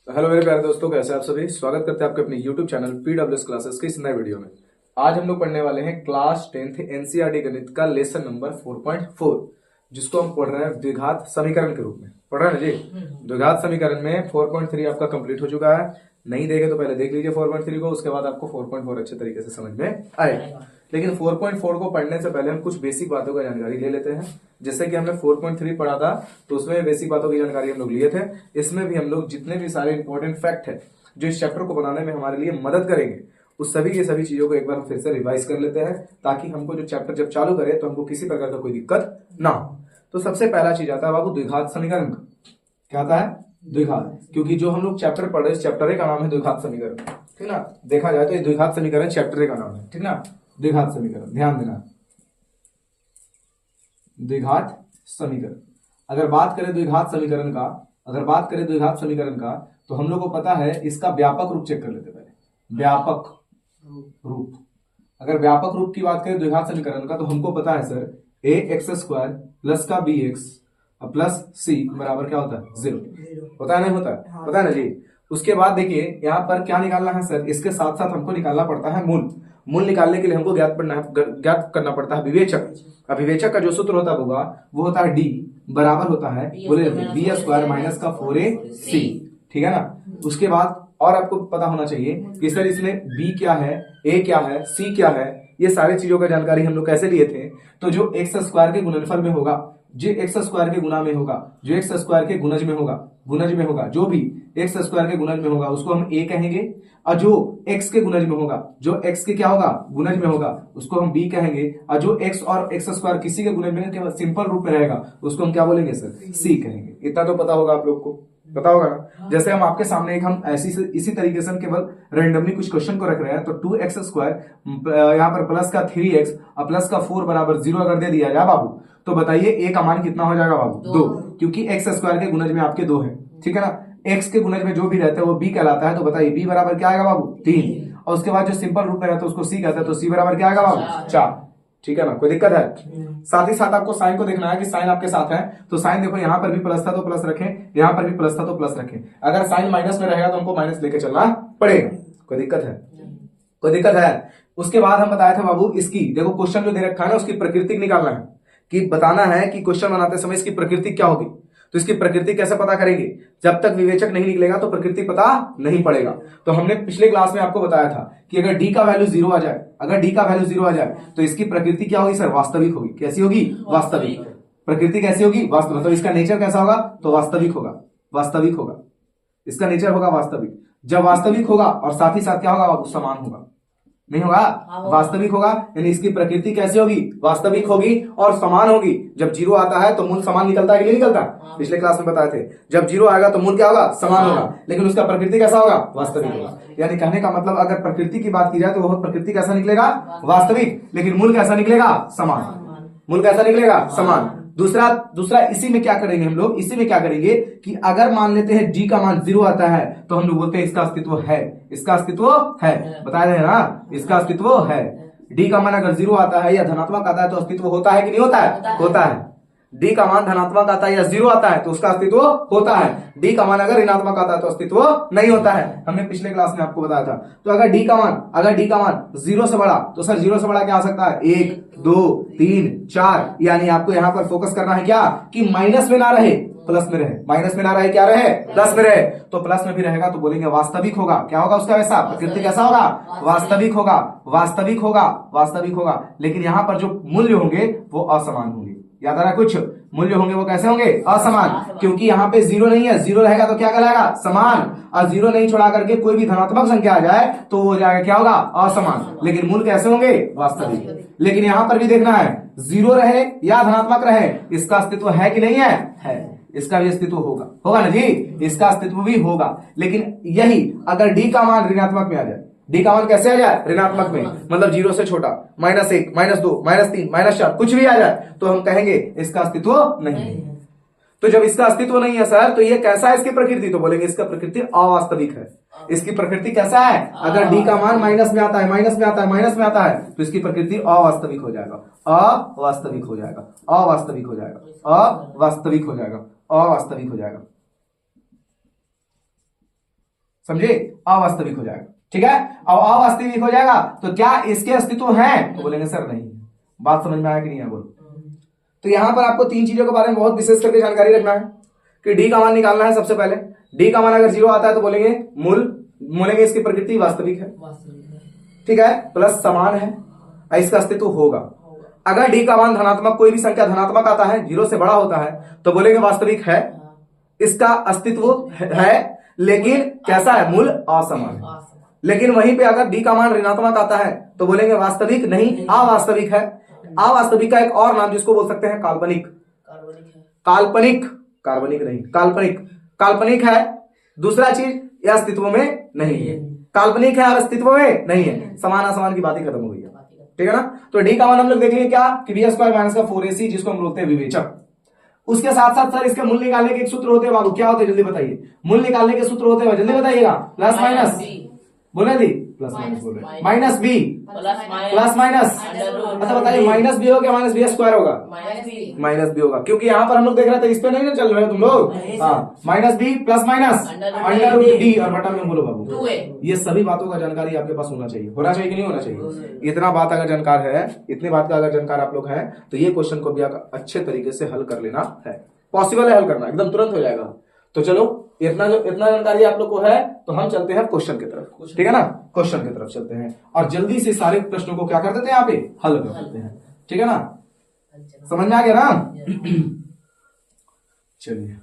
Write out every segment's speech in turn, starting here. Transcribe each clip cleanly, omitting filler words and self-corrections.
Hello मेरे प्यारे दोस्तों, कैसे आप सभी। स्वागत करते हैं आपके अपने YouTube चैनल PWS क्लासेस के इस नए वीडियो में। आज हम लोग पढ़ने वाले हैं क्लास 10th एनसीईआरटी गणित का लेसन नंबर 4.4, जिसको हम पढ़ रहे हैं द्विघात समीकरण के रूप में। पढ़ रहे हैं ना जी। द्विघात समीकरण में 4.3 आपका कंप्लीट हो चुका है। नहीं देखे तो पहले देख लीजिए 4.3 को, उसके बाद आपको 4.4 अच्छे तरीके से समझ में आएगा। लेकिन 4.4 को पढ़ने से पहले हम कुछ बेसिक बातों का जानकारी ले लेते हैं। जैसे कि हमने 4.3 पढ़ा था तो उसमें बेसिक बातों की जानकारी हम लोग लिए थे। इसमें भी हम लोग जितने भी सारे इंपॉर्टेंट फैक्ट है जो इस चैप्टर को बनाने में हमारे लिए मदद करेंगे, उस सभी की सभी चीजों को एक बार फिर से रिवाइज कर लेते हैं, ताकि हमको जो चैप्टर जब चालू करे तो हमको किसी प्रकार का कोई दिक्कत ना हो। तो सबसे पहला चीज आता है बाबू द्विघात समीकरण का। क्या आता है? द्विघात। क्योंकि जो हम लोग चैप्टर पढ़ रहे हैं, चैप्टर का नाम है द्विघात समीकरण, ठीक ना। देखा जाए तो ये द्विघात समीकरण चैप्टर का नाम है, ठीक ना। द्विघात समीकरण, ध्यान देना, द्विघात समीकरण। अगर बात करें द्विघात समीकरण का, तो हम लोग को पता है इसका व्यापक रूप चेक कर लेते पहले। व्यापक रूप, अगर व्यापक रूप की बात करें द्विघात समीकरण का, तो हमको पता है सर ए एक्स स्क्वायर प्लस का बी एक्स प्लस सी बराबर क्या होता है? 0 होता है, नहीं होता है? हाँ। पता है ना जी। उसके बाद देखिए यहाँ पर क्या निकालना है सर, इसके साथ साथ हमको निकालना पड़ता है मूल। मूल निकालने के लिए हमको ज्ञात करना पड़ता है विवेचक। अब विवेचक का जो सूत्र होता होगा वो होता है डी बराबर होता है, बोले बी स्क्वायर माइनस का 4ac, ठीक है ना। उसके बाद और आपको पता होना चाहिए कि सर इसमें बी क्या है, ए क्या है, सी क्या है, ये सारी चीजों का जानकारी हम लोग कैसे लिए थे। तो जो एक्स स्क्वायर के गुणनफल में होगा, जो एक्स स्क्वायर के गुना में होगा, जो एक्स स्क्वायर के गुणज में होगा, जो भी एक्स स्क्वायर के गुणज में होगा उसको हम ए कहेंगे, और जो एक्स के गुणज में होगा, जो एक्स के क्या होगा, गुणज में होगा, उसको हम बी कहेंगे, और जो एक्स और एक्स स्क्वायर किसी के गुणज में सिंपल रूप में रहेगा उसको हम क्या बोलेंगे सर? सी कहेंगे। इतना तो पता होगा आप लोग को, पता होगा ना। जैसे हम आपके सामने एक हम इसी तरीके से हम केवल रैंडमली कुछ क्वेश्चन को रख रहे हैं, तो 2x स्क्वायर यहाँ पर प्लस का 3x और प्लस का 4 बराबर 0 अगर दे दिया जाए बाबू, तो बताइए ए का मान कितना हो जाएगा बाबू? 2, क्योंकि एक्स स्क्वायर के गुणज में आपके 2 है, ठीक है ना। एक्स के गुणज में जो भी रहता है वो बी कहलाता है, तो बताइए बी बराबर क्या आएगा बाबू? 3। और उसके बाद जो सिंपल रूप में रहता है उसको सी कहता है, तो सी बराबर क्या आएगा बाबू? 4, ठीक है ना। कोई दिक्कत है? साथ ही साथ आपको साइन को देखना है कि साइन आपके साथ है, तो साइन देखो यहाँ पर भी प्लस था तो प्लस रखें, यहाँ पर भी प्लस था तो प्लस रखें। अगर साइन माइनस में रहेगा तो हमको माइनस लेके चलना पड़ेगा। कोई दिक्कत है? कोई दिक्कत है? उसके बाद हम बताए थे बाबू इसकी, देखो क्वेश्चन जो दे रखा है ना उसकी प्रकृति निकालना है, कि बताना है कि क्वेश्चन बनाते समय इसकी प्रकृति क्या होगी। तो इसकी प्रकृति कैसे पता करेंगे? जब तक विवेचक नहीं निकलेगा तो प्रकृति पता नहीं पड़ेगा। तो हमने पिछले क्लास में आपको बताया था कि अगर डी का वैल्यू 0 आ जाए, तो इसकी प्रकृति क्या होगी सर? वास्तविक होगी। कैसी होगी? वास्तविक। प्रकृति कैसी होगी? वास्तविक। तो इसका नेचर कैसा होगा? तो वास्तविक होगा। इसका नेचर होगा वास्तविक। जब वास्तविक होगा और साथ ही साथ क्या होगा बाबू? समान होगा। नहीं होगा? वास्तविक होगा, यानी इसकी प्रकृति कैसी होगी? वास्तविक होगी और समान होगी। जब 0 आता है तो मूल समान निकलता है कि नहीं निकलता? पिछले क्लास में बताए थे, जब 0 आएगा तो मूल क्या होगा? समान होगा, लेकिन उसका प्रकृति कैसा होगा? वास्तविक होगा। यानी कहने का मतलब अगर प्रकृति की बात की जाए तो वह प्रकृति कैसा निकलेगा? वास्तविक, लेकिन मूल कैसा निकलेगा? समान। मूल कैसा निकलेगा? समान। दूसरा इसी में क्या करेंगे हम लोग? इसी में क्या करेंगे कि अगर मान लेते हैं डी का मान 0 आता है तो हम लोग बोलते हैं इसका अस्तित्व है। इसका अस्तित्व है, बताया है ना, इसका अस्तित्व है। डी का मान अगर 0 आता है या धनात्मक आता है तो अस्तित्व होता है कि नहीं होता है? होता है। डी का मान धनात्मक आता है या 0 आता है तो उसका अस्तित्व होता है। डी का मान अगर ऋणात्मक आता है तो अस्तित्व नहीं होता है। हमने पिछले क्लास में आपको बताया था। तो अगर डी का मान 0 से बड़ा, तो सर 0 से बड़ा क्या आ सकता है? 1, 2, 3, 4। यानी आपको यहां पर फोकस करना है क्या, कि माइनस में ना रहे, प्लस में रहे। माइनस में ना रहे, क्या रहे? प्लस में रहे। तो प्लस में भी रहेगा तो बोलेंगे वास्तविक होगा। क्या होगा उसका? वैसा प्रकृति कैसा होगा? वास्तविक होगा। लेकिन यहां पर जो मूल्य होंगे वो असमान होंगे। याद आ रहा? कुछ मूल्य होंगे वो कैसे होंगे? असमान। क्योंकि यहाँ पे 0 नहीं है, 0 रहेगा तो क्या कहलाएगा? समान। और 0 नहीं छोड़ा करके कोई भी धनात्मक संख्या आ जाए तो वो जाएगा क्या होगा? असमान। लेकिन मूल कैसे होंगे? वास्तविक। लेकिन यहां पर भी देखना है 0 रहे या धनात्मक रहे, इसका अस्तित्व है कि नहीं है? है। इसका भी अस्तित्व होगा ना जी, इसका अस्तित्व भी होगा। लेकिन यही अगर डी का मान ऋणात्मक में आ जाए, डी का मान कैसे आ जाए? ऋणात्मक में, मतलब 0 से छोटा, -1, -2, -3, -4 कुछ भी आ जाए तो हम कहेंगे इसका अस्तित्व नहीं है। तो जब इसका अस्तित्व नहीं है सर, तो ये कैसा है इसकी प्रकृति? तो बोलेंगे इसका प्रकृति अवास्तविक है। इसकी प्रकृति कैसा है? अगर डी का मान माइनस में आता है तो इसकी प्रकृति अवास्तविक हो जाएगा। अवास्तविक हो जाएगा। समझे, अवास्तविक हो जाएगा। ठीक है, अब अवास्तविक हो जाएगा तो क्या इसके अस्तित्व हैं, तो बोलेंगे सर नहीं। बात समझ में आया कि नहीं है, बोलो। तो यहां पर आपको तीन चीजों के बारे में बहुत विशेष करके जानकारी रखना है कि डी का मान निकालना है। सबसे पहले डी का मान अगर 0 आता है तो बोलेंगे मूल, बोलेंगे इसकी प्रकृति वास्तविक है, ठीक है, प्लस समान है, इसका अस्तित्व होगा। अगर डी का मान धनात्मक, कोई भी संख्या धनात्मक आता है, 0 से बड़ा होता है, तो बोलेंगे वास्तविक है, इसका अस्तित्व है, लेकिन कैसा है, मूल असमान है। लेकिन वहीं पे अगर डी का मान ऋणात्मक आता है तो बोलेंगे वास्तविक नहीं, अवास्तविक है। अवास्तविक का एक और नाम जिसको बोल सकते हैं काल्पनिक। काल्पनिक, कार्बनिक नहीं, काल्पनिक, काल्पनिक है। दूसरा चीज, यह अस्तित्व में नहीं है, काल्पनिक है और अस्तित्व में नहीं है, समान असमान की बात ही खत्म हो गई है। ठीक है ना। तो डी का मान हम लोग देखेंगे क्या कि बी स्क्वायर माइनस का 4ac, जिसको हम बोलते हैं विवेचक। उसके साथ साथ सर इसके मूल्य निकालने के एक सूत्र होते हैं बाबू, क्या होते हैं जल्दी बताइए, मूल्य निकालने के सूत्र होते हैं, जल्दी बताइएगा। प्लस माइनस, बोले दी, प्लस माइनस बोल रहे, माइनस बी, प्लस माइनस, अच्छा बताइए माइनस बी होगा माइनस बी स्क्वायर होगा, माइनस बी होगा, क्योंकि यहाँ पर हम लोग देख रहे थे इस पे नहीं ना चल रहे हो तुम लोग। हाँ, minus B plus minus under root D, और बटा में बोलो बाबू। ये सभी बातों का जानकारी आपके पास होना चाहिए, होना चाहिए कि नहीं होना चाहिए। इतना बात अगर जानकार है, इतनी बात का अगर जानकार आप लोग हैं, तो ये क्वेश्चन को भी आप अच्छे तरीके से हल कर लेना है, पॉसिबल है हल करना, एकदम तुरंत हो जाएगा। तो चलो इतना जानकारी आप लोग को है, तो हम चलते हैं क्वेश्चन की तरफ, ठीक है ना। क्वेश्चन की तरफ चलते हैं और जल्दी से सारे प्रश्नों को क्या कर देते हैं, यहाँ पे हल कर देते हैं, ठीक है ना। समझ में आ गया ना। चलिए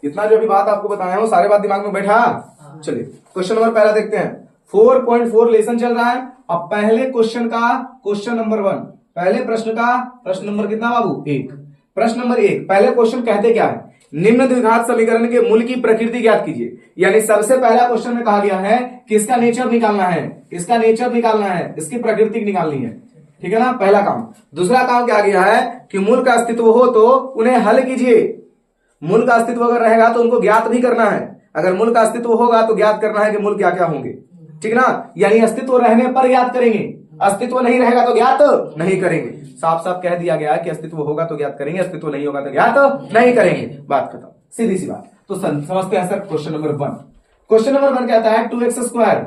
इतना जो भी बात आपको बताया हूं, सारे बात दिमाग में बैठा। चलिए क्वेश्चन नंबर पहला देखते हैं। 4.4 लेसन चल रहा है। अब पहले क्वेश्चन का क्वेश्चन नंबर 1, पहले प्रश्न का प्रश्न नंबर कितना बाबू, 1। प्रश्न नंबर 1, पहले क्वेश्चन कहते क्या है, निम्न द्विघात समीकरण के मूल की प्रकृति ज्ञात कीजिए। यानी सबसे पहला क्वेश्चन में कहा गया है कि इसका नेचर निकालना है, इसका नेचर निकालना है, इसकी प्रकृति निकालनी है, ठीक है ना, पहला काम। दूसरा काम क्या किया है कि मूल का अस्तित्व हो तो उन्हें हल कीजिए। मूल का अस्तित्व अगर रहेगा तो उनको ज्ञात भी करना है, अगर मूल का अस्तित्व होगा तो ज्ञात करना है कि मूल क्या क्या होंगे, ठीक ना। यानी अस्तित्व रहने पर ज्ञात करेंगे, अस्तित्व नहीं रहेगा तो ज्ञात नहीं करेंगे। साफ साफ कह दिया गया है कि अस्तित्व होगा तो ज्ञात करेंगे, अस्तित्व नहीं होगा तो ज्ञात नहीं करेंगे, बात खत्म, सीधी सी बात। तो समझते हैं sir question number 1। Question number 1 कहता है 2x स्क्वायर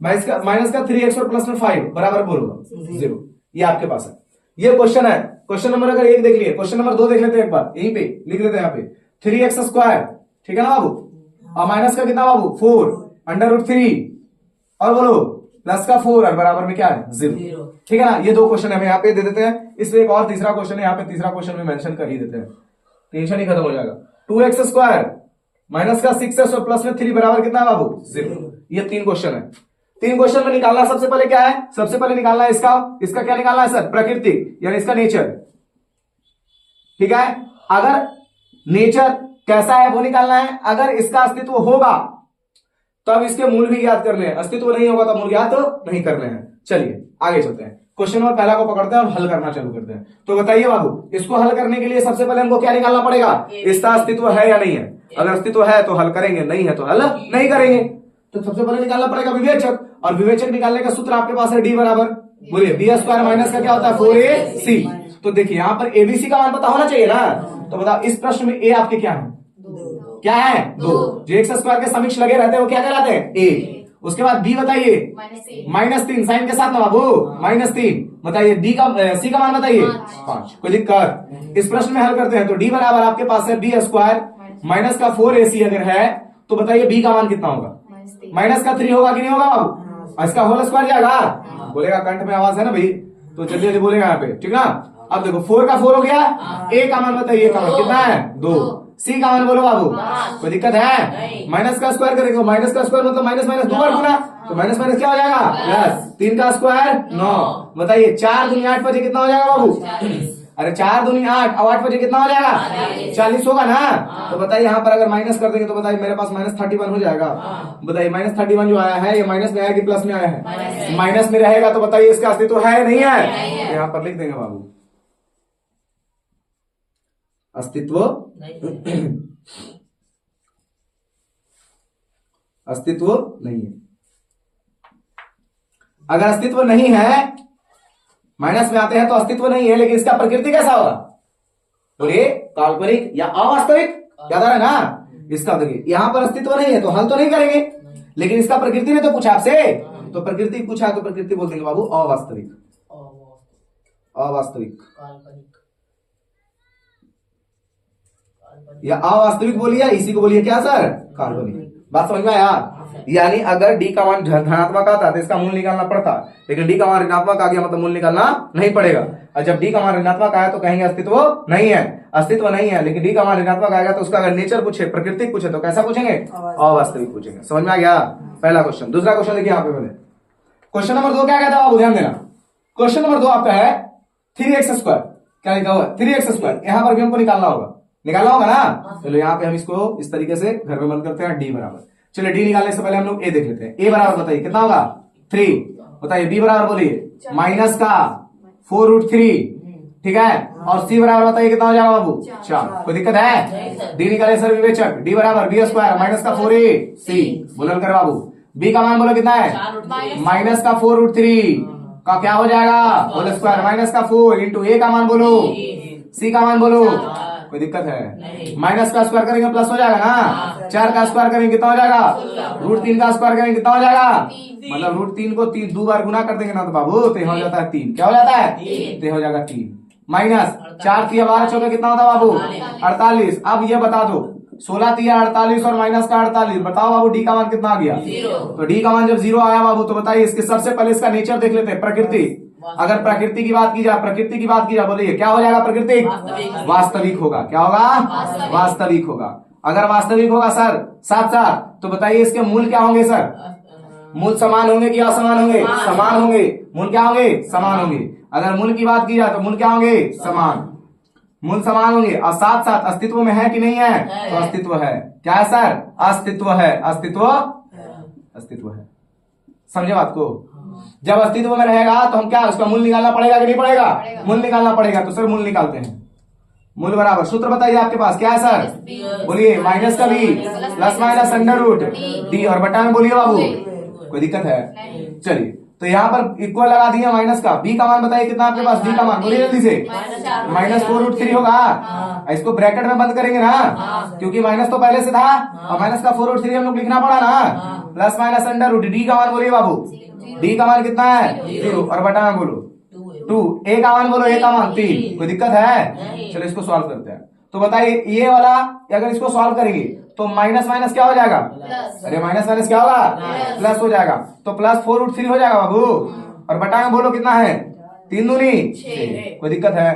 माइनस का 3x और प्लस में 5 बराबर बोलो 0। ये आपके पास है, ये क्वेश्चन है। क्वेश्चन नंबर अगर 1 देख लिए, क्वेश्चन नंबर 2 देख लेते हैं एक बार, यहीं पे लिख लेते हैं यहाँ पे 3x स्क्वायर, ठीक है ना बाबू, और माइनस का कितना बाबू 4 अंडर रूट 3, और बोलो प्लस का 4 और बराबर में क्या है 0, ठीक है ना। ये दो क्वेश्चन हमें यहाँ पे दे देते हैं। इसमें एक और तीसरा क्वेश्चन है, यहाँ पे तीसरा क्वेश्चन में मेंशन कर ही देते हैं, टेंशन ही खत्म हो जाएगा। 2x स्क्वायर माइनस का 6x और प्लस में 3 बराबर कितना है बाबू 0। ये 3 क्वेश्चन है। 3 क्वेश्चन में निकालना सबसे पहले क्या है, सबसे पहले निकालना है इसका क्या निकालना है सर, प्रकृति, यानी इसका नेचर, ठीक है। अगर नेचर कैसा है वो निकालना है। अगर इसका अस्तित्व होगा तो अब इसके मूल भी ज्ञात करने हैं, अस्तित्व नहीं होगा तो मूल ज्ञात नहीं करने हैं। चलिए आगे चलते हैं, क्वेश्चन नंबर पहला को पकड़ते हैं और हल करना चालू करते हैं। तो बताइए बाबू, इसको हल करने के लिए सबसे पहले हमको क्या निकालना पड़ेगा, इसका अस्तित्व है या नहीं है। अगर अस्तित्व है तो हल करेंगे, नहीं है तो हल नहीं करेंगे। तो सबसे पहले निकालना पड़ेगा विवेचक, और विवेचक निकालने का सूत्र आपके पास है डी बराबर, बोलिए बी स्क्वायर माइनस का क्या होता है 4ac। तो देखिए यहाँ पर एबीसी का मान पता होना चाहिए ना। तो बताओ इस प्रश्न में ए आपके क्या है, क्या है 2, जो एक्स स्क्वायर के समीक्ष लगे रहते हैं वो क्या कहलाते हैं ए। उसके बाद बी बताइए -3 साइन के साथ ना बाबू -3। बताइए डी का सी का मान बताइए 5। कोई दिक्कत, इस प्रश्न में हल करते हैं। तो डी बराबर आपके पास है बी स्क्वायर माइनस का 4ac अगर है तो बताइए बी का मान कितना होगा, माइनस का 3 होगा कि नहीं होगा बाबू, इसका होल स्क्वायर जाएगा, बोलेगा कंठ में आवाज है ना भाई, तो जल्दी जल्दी बोलेगा यहाँ पे, ठीक ना। अब देखो 4 का 4 हो गया, ए का मान बताइए, का मान कितना है 2, सी का मान बोलो बाबू, कोई दिक्कत है। माइनस का स्क्वायर करेंगे, माइनस का स्क्वायर मतलब माइनस माइनस 2 बार गुना, तो माइनस माइनस क्या हो जाएगा प्लस, 3 का स्क्वायर 9। बताइए 4 दूनी 8 बजे कितना हो जाएगा बाबू, अरे 4 दूनी 8 और 8 बजे कितना हो जाएगा 40 होगा ना। तो बताइए यहाँ पर अगर माइनस कर देंगे तो बताइए मेरे पास -31 हो जाएगा। बताइए -31 जो आया है ये माइनस में आया कि प्लस में आया है, माइनस में रहेगा तो बताइए इसका अस्तित्व है नहीं है, यहाँ पर लिख देंगे बाबू अस्तित्व अस्तित्व नहीं है। अगर अस्तित्व नहीं है माइनस में आते हैं तो अस्तित्व नहीं है, लेकिन इसका प्रकृति कैसा होगा? बोलिए, काल्पनिक या अवास्तविक। याद आ रहा है ना? इसका देखिए यहां पर अस्तित्व नहीं है तो हल तो नहीं करेंगे, लेकिन इसका प्रकृति ने तो पूछा आपसे, तो प्रकृति पूछा तो प्रकृति बोल देंगे बाबू अवास्तविक। अवास्तविक या अवास्तविक बोलिए, इसी को बोलिए क्या सर? काल्पनिक। बात समझ में आया? यानी अगर डी का मान धनात्मक आता तो इसका मूल निकालना पड़ता, लेकिन डी का मान ऋणात्मक आ गया मतलब मूल निकालना नहीं पड़ेगा। और जब डी का मान ऋणात्मक आया तो कहेंगे अस्तित्व नहीं है, अस्तित्व नहीं है। लेकिन डी का मान ऋणात्मक आएगा तो उसका अगर नेचर पूछे, प्रकृति पूछे तो कैसा पूछेंगे? अवास्तविक पूछेंगे। समझ में आ गया? पहला क्वेश्चन। दूसरा क्वेश्चन देखिए यहाँ पे मैंने क्वेश्चन नंबर 2 क्या कहता है बाबू? ध्यान देना। क्वेश्चन नंबर 2 आपका है 3x²। क्या लिखा हुआ है? 3x²। यहां पर भी हमको निकालना होगा ना? चलो यहाँ पे हम इसको इस तरीके से घर में बंद करते हैं। डी बराबर, चलिए डी निकालने से पहले हम लोग ए देख लेते हैं। ए बराबर बताइए कितना होगा? 3। बताइए बी बराबर बोलिए माइनस का 4√3, ठीक है। और सी बराबर बताइए कितना हो जाएगा बाबू? 4। कोई दिक्कत है? डी निकाले सर विवेचक। डी बराबर b² माइनस का 4ac बोलन कर बाबू। बी का मान बोलो कितना है? माइनस का 4√3 का क्या हो जाएगा? होल स्क्वायर माइनस का 4 इंटू ए का मान बोलो, सी का मान बोलो। कोई दिक्कत है? माइनस का स्क्वायर करेंगे प्लस हो जाएगा ना? 4 का स्क्वायर करेंगे कितना हो जाएगा? √3 का स्क्वायर करेंगे कितना हो जाएगा? मतलब √3 को 2 बार गुना कर देंगे ना तो बाबू तो हो जाता है 3। क्या हो जाता है? तो हो जाएगा 3 माइनस 4 3 12 14 कितना होता है बाबू? 48। अब ये बता दो 16 3 48 और माइनस का 48, बताओ बाबू डी का मान कितना आ गया? 0। तो डी का मान जब 0 आया बाबू तो बताइए इसके सबसे पहले इसका नेचर देख लेते हैं, प्रकृति। अगर प्रकृति की बात की जाए, बोलिए क्या हो जाएगा? प्रकृति वास्तविक होगा। क्या होगा? वास्तविक होगा। अगर वास्तविक होगा सर साथ साथ तो बताइए इसके मूल क्या होंगे सर? मूल समान होंगे कि असमान होंगे? समान होंगे। मूल क्या होंगे? समान होंगे। अगर मूल की बात की जाए तो मूल क्या होंगे? समान। मूल समान होंगे और साथ साथ अस्तित्व में है कि नहीं है? तो अस्तित्व है। क्या है सर? अस्तित्व है। अस्तित्व है। समझे बात को? जब अस्तित्व में रहेगा तो हम क्या उसका मूल निकालना पड़ेगा कि नहीं पड़ेगा? मूल निकालना पड़ेगा। तो सर मूल निकालते हैं। मूल बराबर सूत्र बताइए आपके पास क्या है सर? बोलिए माइनस का बी प्लस माइनस √d और बटा में बोलिए बाबू। कोई दिक्कत है? चलिए तो यहाँ पर इक्वल लगा दिया माइनस का। बी का मान बताइए कितना आपके पास? बी का मान बोलिए जल्दी से। माइनस 4√3 होगा। इसको ब्रैकेट में बंद करेंगे ना, क्योंकि माइनस तो पहले से था और माइनस का 4√3 हम लोग लिखना पड़ा ना। प्लस माइनस √d का मान बोलिए बाबू। डी का मान कितना है? 0 और बटा में बोलो 2। ए का मान बोलो, ए का मान 3। कोई दिक्कत है? चलो इसको सॉल्व करते हैं। तो बताइए ये वाला अगर इसको सॉल्व करेंगे तो माइनस माइनस क्या हो जाएगा? अरे माइनस माइनस क्या होगा? प्लस हो जाएगा। तो प्लस 4√3 हो जाएगा बाबू। और बटा में बोलो कितना है? 3 दूनी 6। कोई दिक्कत है?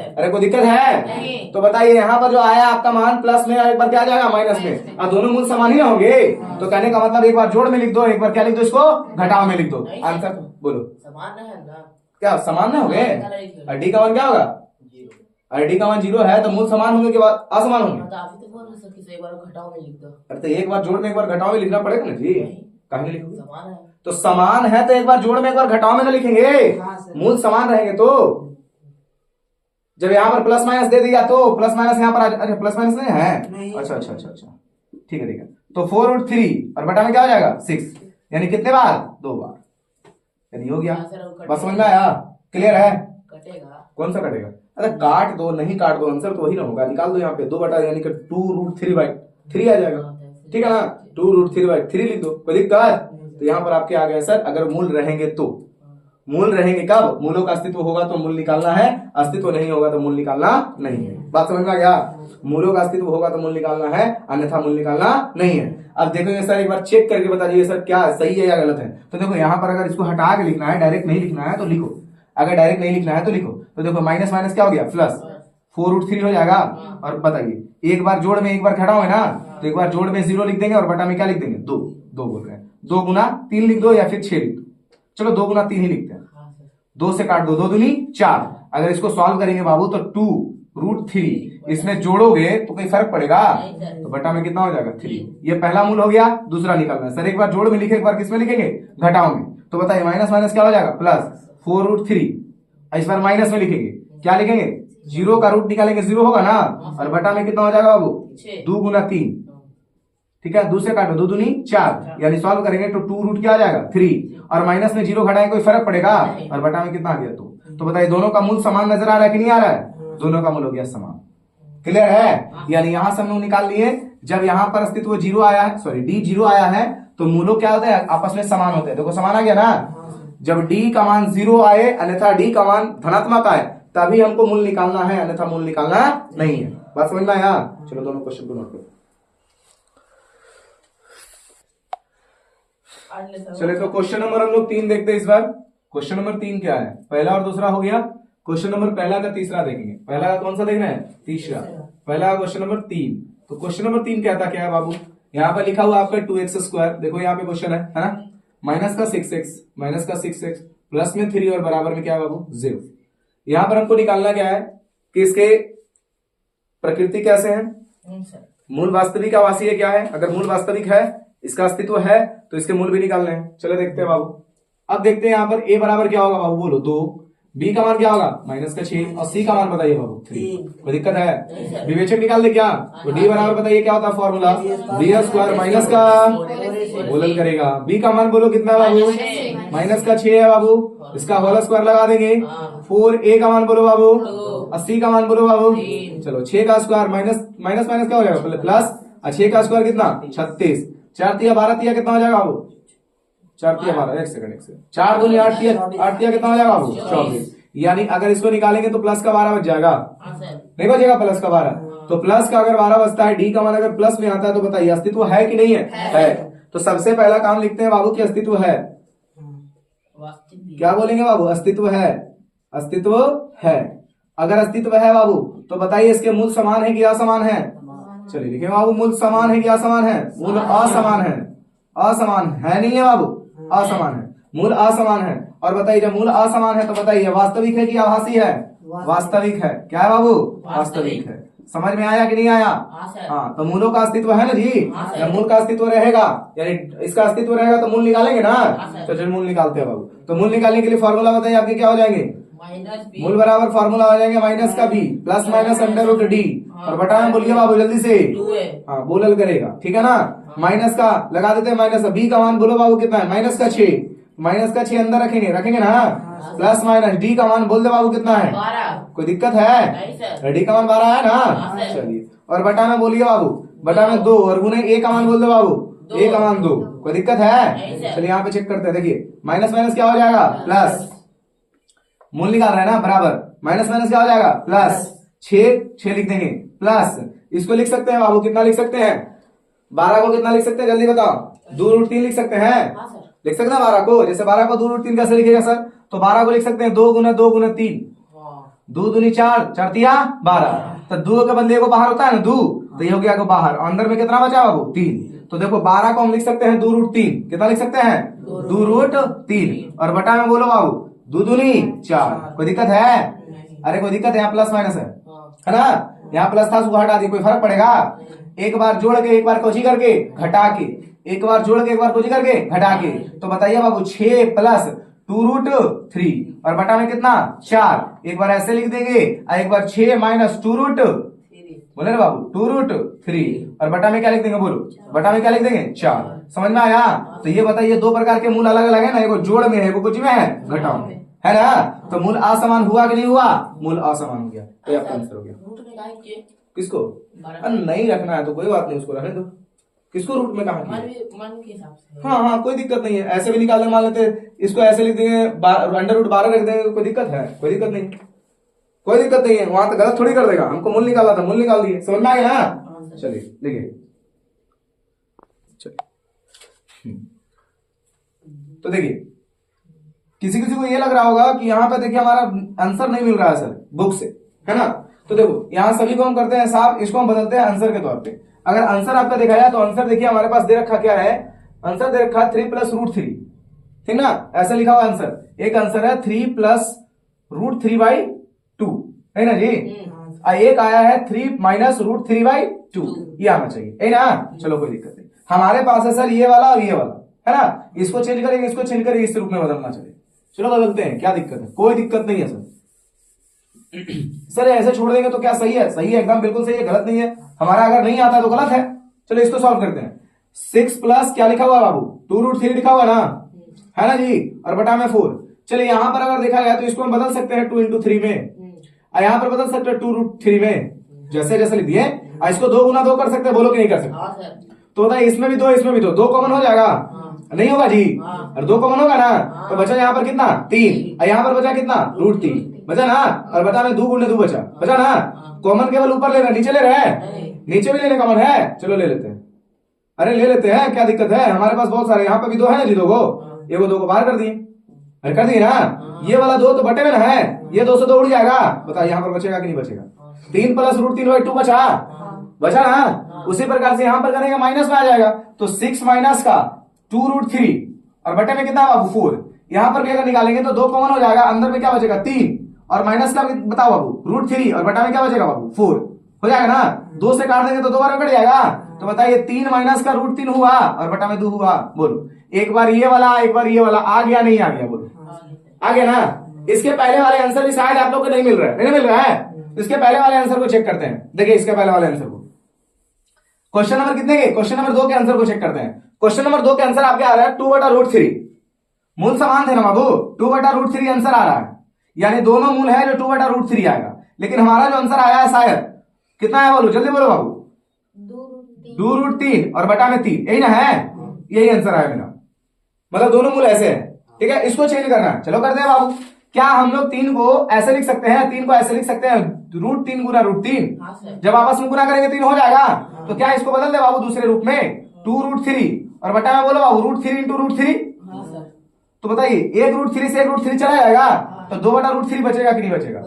अरे कोई दिक्कत है? तो बताइए यहाँ पर जो आया आपका मान प्लस में एक बार क्या आ जाएगा? माइनस में। और दोनों मूल समान ही ना होंगे तो कहने का मतलब एक बार जोड़ में लिख दो, एक बार क्या लिख दो? इसको घटाव में लिख दो। आंसर बोलो समान है ना? क्या समान ना हो गए? डी का मान क्या होगा? अरे डी का मान 0 है तो मूल समान होंगे के बाद असमान होंगे। एक बार घटाव में लिख दो। अरे तो एक बार जोड़ में एक बार घटाव में लिखना पड़ेगा ना जी। कहीं लिखोगे? समान है तो समान है तो एक बार जोड़ में एक बार घटाव में ना लिखेंगे। मूल समान रहेंगे तो जब यहाँ पर प्लस माइनस दे दिया तो प्लस माइनस यहाँ पर अरे प्लस माइनस नहीं है? अच्छा ठीक है। तो 4√3 और बटा में क्या हो जाएगा? 6। यानी कितने बार? 2 बार। यानी हो गया। बस समझ में आया? क्लियर है? कटेगा। कौन सा कटेगा? अरे काट दो, नहीं काट दो आंसर तो वही ना होगा। निकाल दो यहाँ पे 2 बटा यानी कि 2√3/3 आ जाएगा। ठीक है ना? 2√3/3 लिख दो। कोई दिक्कत? तो यहाँ पर आपके आ गया सर अगर मूल रहेंगे तो। मूल रहेंगे कब? मूलों का अस्तित्व होगा तो मूल निकालना है, अस्तित्व नहीं होगा तो मूल निकालना नहीं है। बात समझ में आ गया? मूलों का अस्तित्व होगा तो मूल निकालना है, अन्यथा मूल निकालना नहीं है। अब देखोगे सर एक बार चेक करके बता दीजिए सर क्या सही है या गलत है। तो देखो यहाँ पर अगर इसको हटा के लिखना है, डायरेक्ट नहीं लिखना है तो लिखो। अगर डायरेक्ट नहीं लिखना है तो लिखो। तो देखो माइनस माइनस क्या हो गया? प्लस 4√3 हो जाएगा। और बताइए एक बार जोड़ में एक बार घटाओ है ना, तो एक बार जोड़ में 0 लिख देंगे और बटा में क्या लिख देंगे? 2 बोल रहे हैं। 2 गुना 3 लिख दो या फिर 6 लिख दो। चलो 2 गुना 3 ही लिखते हैं। 2 से काट दो, 2 दूनी 4। अगर इसको सॉल्व करेंगे बाबू तो 2√3 इसमें जोड़ोगे तो कोई फर्क पड़ेगा? तो बटा में कितना हो जाएगा? 3। ये पहला मूल हो गया। दूसरा निकालना है सर। एक बार जोड़ में लिखे, एक बार किसमें लिखेंगे? घटाओ में। तो बताइए माइनस माइनस क्या हो जाएगा? प्लस 4√3। इस बार माइनस में लिखेंगे, क्या लिखेंगे? 0 का रूट निकालेंगे 0 होगा ना। और बटा में कितना हो जाएगा बाबू? 2 गुना 3। ठीक है, 2 से काटो, 2 दूनी 4। यानी सॉल्व करेंगे तो 2 रूट क्या आ जाएगा? 3। और माइनस में 0 घटाएंगे कोई फर्क पड़ेगा? और बटा में कितना आ गया? 2। तो बताइए दोनों का मूल समान नजर आ रहा है कि नहीं आ रहा है? दोनों का मूल हो गया समान। क्लियर है? यानी यहां से हम लोग निकाल लिए, जब यहां पर अस्तित्व जीरो आया है, सॉरी डी जीरो आया है, तो मूलों क्या होते हैं? आपस में समान होते हैं। देखो समान आ गया ना। जब डी का मान जीरो आए अन्यथा डी का मान धनात्मक आए तभी हमको मूल निकालना है, अन्यथा मूल निकालना नहीं है। बात समझ में आया? चलो दोनों क्वेश्चन को नोट करो। चलिए तो क्वेश्चन नंबर हम लोग 3 देखते हैं इस बार। क्वेश्चन नंबर 3 क्या है? पहला और दूसरा हो गया। क्वेश्चन नंबर पहला का तीसरा देखेंगे। पहला का कौन सा देखना है? तीसरा। पहला का क्वेश्चन नंबर 3। तो क्वेश्चन नंबर 3 कहता क्या है बाबू? यहाँ पर लिखा हुआ आपका 2x²। देखो यहाँ पे क्वेश्चन है ना, माइनस का 6x प्लस में 3 और बराबर में क्या है बाबू? 0। यहाँ पर हमको निकालना क्या है कि इसके प्रकृति कैसे है, मूल वास्तविक आवासीय क्या है। अगर मूल वास्तविक है, इसका अस्तित्व है, तो इसके मूल भी निकालने हैं। चलो देखते हैं बाबू। अब देखते हैं यहाँ पर a बराबर क्या होगा बाबू? बोलो 2। b का मान क्या होगा? -6 और c का मान बताइए बाबू 3। कोई दिक्कत है? विवेचक निकाल दे क्या? तो d बराबर बताइए क्या होता है फॉर्मूला? b² माइनस का गुणन करेगा। b का मान बोलो कितना बाबू? -6 है बाबू, इसका होल स्क्वायर लगा देंगे। 4a का मान बोलो बाबू, 80 का मान बोलो बाबू। चलो 6 का स्क्वायर माइनस क्या हो जाएगा? प्लस। 6 का स्क्वायर कितना? 36। 4 तिया 12 तिया कितना हो जाएगा बाबू? 4 तिया 12, एक सेकंड 4 दूनी 8 तिया कितना हो जाएगा बाबू? 24। यानी अगर इसको निकालेंगे तो प्लस का 12 बच जाएगा, नहीं बचेगा प्लस का 12? तो प्लस का अगर 12 बचता है, डी का मान अगर प्लस में आता है, तो बताइए अस्तित्व है कि नहीं है? तो सबसे पहला काम लिखते हैं बाबू कि अस्तित्व है। क्या बोलेंगे बाबू? अस्तित्व है। अस्तित्व है। अगर अस्तित्व है बाबू तो बताइए इसके मूल समान है कि असमान है? चलिए लिखे बाबू, मूल समान है कि असमान है? मूल असमान है। असमान है नहीं है बाबू, असमान है। मूल असमान है। और बताइए जब मूल असमान है तो बताइए वास्तविक है कि आभासी है? वास्तविक है। क्या है बाबू? वास्तविक है। समझ में आया कि नहीं आया? हाँ, तो मूलों का अस्तित्व है ना जी। जब मूल का अस्तित्व रहेगा, यानी इसका अस्तित्व रहेगा, तो मूल निकालेंगे ना। तो चलिए मूल निकालते हैं बाबू। तो मूल निकालने के लिए फॉर्मूला बताइए आपके क्या हो जाएंगे? मूल बराबर फॉर्मूला हो जाएंगे माइनस का b प्लस माइनस √d और बटा में बोलिए बाबू जल्दी से। हाँ बोलल करेगा, ठीक है ना। माइनस का लगा देते हैं, माइनस b का मान बोलो बाबू कितना है? माइनस का 6 अंदर रखेंगे ना। प्लस माइनस d का मान बोल दे बाबू कितना है? 12। कोई दिक्कत है? d का मान 12 है ना। चलिए और बटा में बोलिए बाबू, बटा में 2 और गुने a का मान बोल दो बाबू, a का मान 2। कोई दिक्कत है? चलिए यहाँ पे चेक करते हैं। देखिए माइनस माइनस क्या हो जाएगा? प्लस। मूल निकाल रहा है ना, बराबर। माइनस माइनस क्या हो जाएगा? प्लस। 6 लिख देंगे प्लस। इसको लिख सकते हैं बाबू, कितना लिख सकते हैं? 12 को कितना लिख सकते हैं जल्दी बताओ? 2√3 लिख सकते हैं। लिख सकते हैं 12 को। जैसे 12 को 2√3 कैसे लिखेगा सर? तो 12 को लिख सकते हैं 2 गुना 2 गुना 3, 2 दूनी 4, 4 तिया 12। तो 2 के बदले को बाहर होता है ना 2, तो ये हो गया को बाहर। अंदर में कितना बचा बाबू? 3। तो देखो 12 को हम लिख सकते हैं 2√3। कितना लिख सकते हैं? 2√3 और बटा में बोलो बाबू 2 दूनी 4। कोई दिक्कत है? अरे कोई दिक्कत है? यहाँ प्लस माइनस है ना। यहाँ प्लस था उसको हटा दी, कोई फर्क पड़ेगा? एक बार जोड़ के एक बार कोची करके घटा के, एक बार जोड़ के एक बार कोची करके घटा के, तो बताइए बाबू 6 प्लस 2√3 और बटा में कितना? 4। एक बार ऐसे लिख देंगे और एक बार 6 माइनस 2√3 बोले ना बाबू 2√3 और बटा में क्या लिख देंगे बोलो? बटा में क्या लिख देंगे? 4। समझ में आया? तो ये बताइए दो प्रकार के मूल अलग अलग है ना, एगो जोड़ में है, एगो कुछ में है, घटाओ में है ना। तो मूल असमान हुआ कि नहीं हुआ? मूल असमान हो गया, तो आपका आंसर हो गया। किसको? नहीं रखना है तो कोई बात नहीं, उसको रहने दो। किसको रूट में कहा? मन के हिसाब से। हाँ कोई दिक्कत नहीं है, ऐसे भी निकालने मान लेते, इसको ऐसे लिख देंगे √12 रख देंगे, कोई दिक्कत है? कोई दिक्कत नहीं, कोई दिक्कत नहीं है। वहां तो गलत थोड़ी कर देगा, हमको मूल निकाला था, मूल निकाल दिए। समझ में आ गया ना? चलिए देखिए, तो देखिए किसी किसी को ये लग रहा होगा कि यहाँ पे देखिए हमारा आंसर नहीं मिल रहा है सर बुक से, है ना। तो देखो यहाँ सभी को हम करते हैं साहब, इसको हम बदलते हैं आंसर के तौर पे। अगर आंसर आपका देखा जाए तो आंसर देखिए हमारे पास दे रखा क्या है? आंसर दे रखा 3 + √3, ठीक ना, ऐसा लिखा हुआ आंसर। एक आंसर है 3 + √3/2, है ना जी। एक आया है 3 - √3/2, ये आना चाहिए, है ना। चलो कोई दिक्कत नहीं, हमारे पास है सर ये वाला और ये वाला, है ना। इसको चेंज करेंगे, इसको चेंज करेंगे, इस रूप में बदलना चाहिए। चलो बदलते हैं, क्या दिक्कत है? कोई दिक्कत नहीं है सर। सर ऐसे छोड़ देंगे तो क्या सही है? सही है, एकदम बिल्कुल सही है, गलत नहीं है। हमारा अगर नहीं आता तो गलत है। चलो इसको सॉल्व करते हैं। 6 प्लस क्या लिखा हुआ बाबू? 2√3 लिखा हुआ ना, है ना जी, और बटा में 4। चलिए यहाँ पर अगर देखा जाए तो इसको हम बदल सकते हैं 2 into 3 में, और यहाँ पर बदल सकते हैं 2√3 में, जैसे जैसे लिख दिए। और इसको 2 गुना 2 कर सकते हैं, बोलो कि नहीं कर सकते? हाँ सर। तो बताइए इसमें भी 2 इसमें भी 2, 2 कॉमन हो जाएगा? नहीं होगा जी। और 2 कॉमन होगा ना, तो बचा यहाँ पर कितना 3, और यहाँ पर बचा कितना √3 बचा ना, और बता में 2 गुने 2 बचा ना। कॉमन केवल ऊपर ले रहे हैं, नीचे ले रहे हैं? नीचे भी लेने कॉमन है, चलो ले लेते हैं। अरे ले लेते हैं, क्या दिक्कत है, हमारे पास बहुत सारे, यहाँ पे भी 2 है ना जी, 2 को, ये वो 2 को बाहर कर दिए, अरे कर दिए ना। ये वाला 2 तो बटे में ना है, ये 2 से 2 उड़ जाएगा। बताइए यहाँ पर बचेगा कि नहीं बचेगा? 3 + √3/2 बचा ना। उसी प्रकार से यहाँ पर करेंगे माइनस में आ जाएगा, तो 6 माइनस का 2√3 और बटे में कितना बाबू 4। यहाँ पर भी अगर निकालेंगे तो 2 कॉमन हो जाएगा, अंदर में क्या बचेगा 3, और माइनस का बताओ बाबू √3 और बटा में क्या बचेगा बाबू 4 हो जाएगा ना। 2 से काट देंगे तो 2 बार कट जाएगा। तो बताइए 3 माइनस का √3 हुआ और बटा में 2 हुआ। बोलो एक बार ये वाला एक बार ये वाला आ गया नहीं आ गया? बोलो आ गया ना। इसके पहले वाले आंसर भी शायद आप लोग को नहीं मिल रहा है, नहीं मिल रहा है। इसके पहले वाले आंसर को चेक करते हैं। देखिए इसके पहले वाले आंसर को, क्वेश्चन नंबर कितने के, क्वेश्चन नंबर 2 के आंसर को चेक करते हैं। क्वेश्चन नंबर 2 के आंसर आपके आ रहा है 2/√3। मूल समान थे ना बाबू, 2/√3 आंसर आ रहा है, यानी दोनों मूल है जो 2/√3 आएगा। लेकिन हमारा जो आंसर आया है शायद कितना है, बोलो जल्दी बोलो बाबू। 2√3 और बटा में 3, यही ना है, यही आंसर आया मेरा। मतलब दोनों मूल ऐसे हैं, ठीक है। इसको चेंज करना है, चलो करते हैं बाबू। क्या हम लोग 3 को ऐसे लिख सकते हैं, 3 को ऐसे लिख सकते हैं, √3 गुना √3, जब आपस में गुना करेंगे 3 हो जाएगा। तो क्या इसको बदल दे बाबू दूसरे रूप में, 2√3 और बटा में बोलो बाबू √3 into √3। तो बताइए 1 √3 से 1 √3 चला जाएगा, तो 2/√3 बचेगा कि नहीं बचेगा?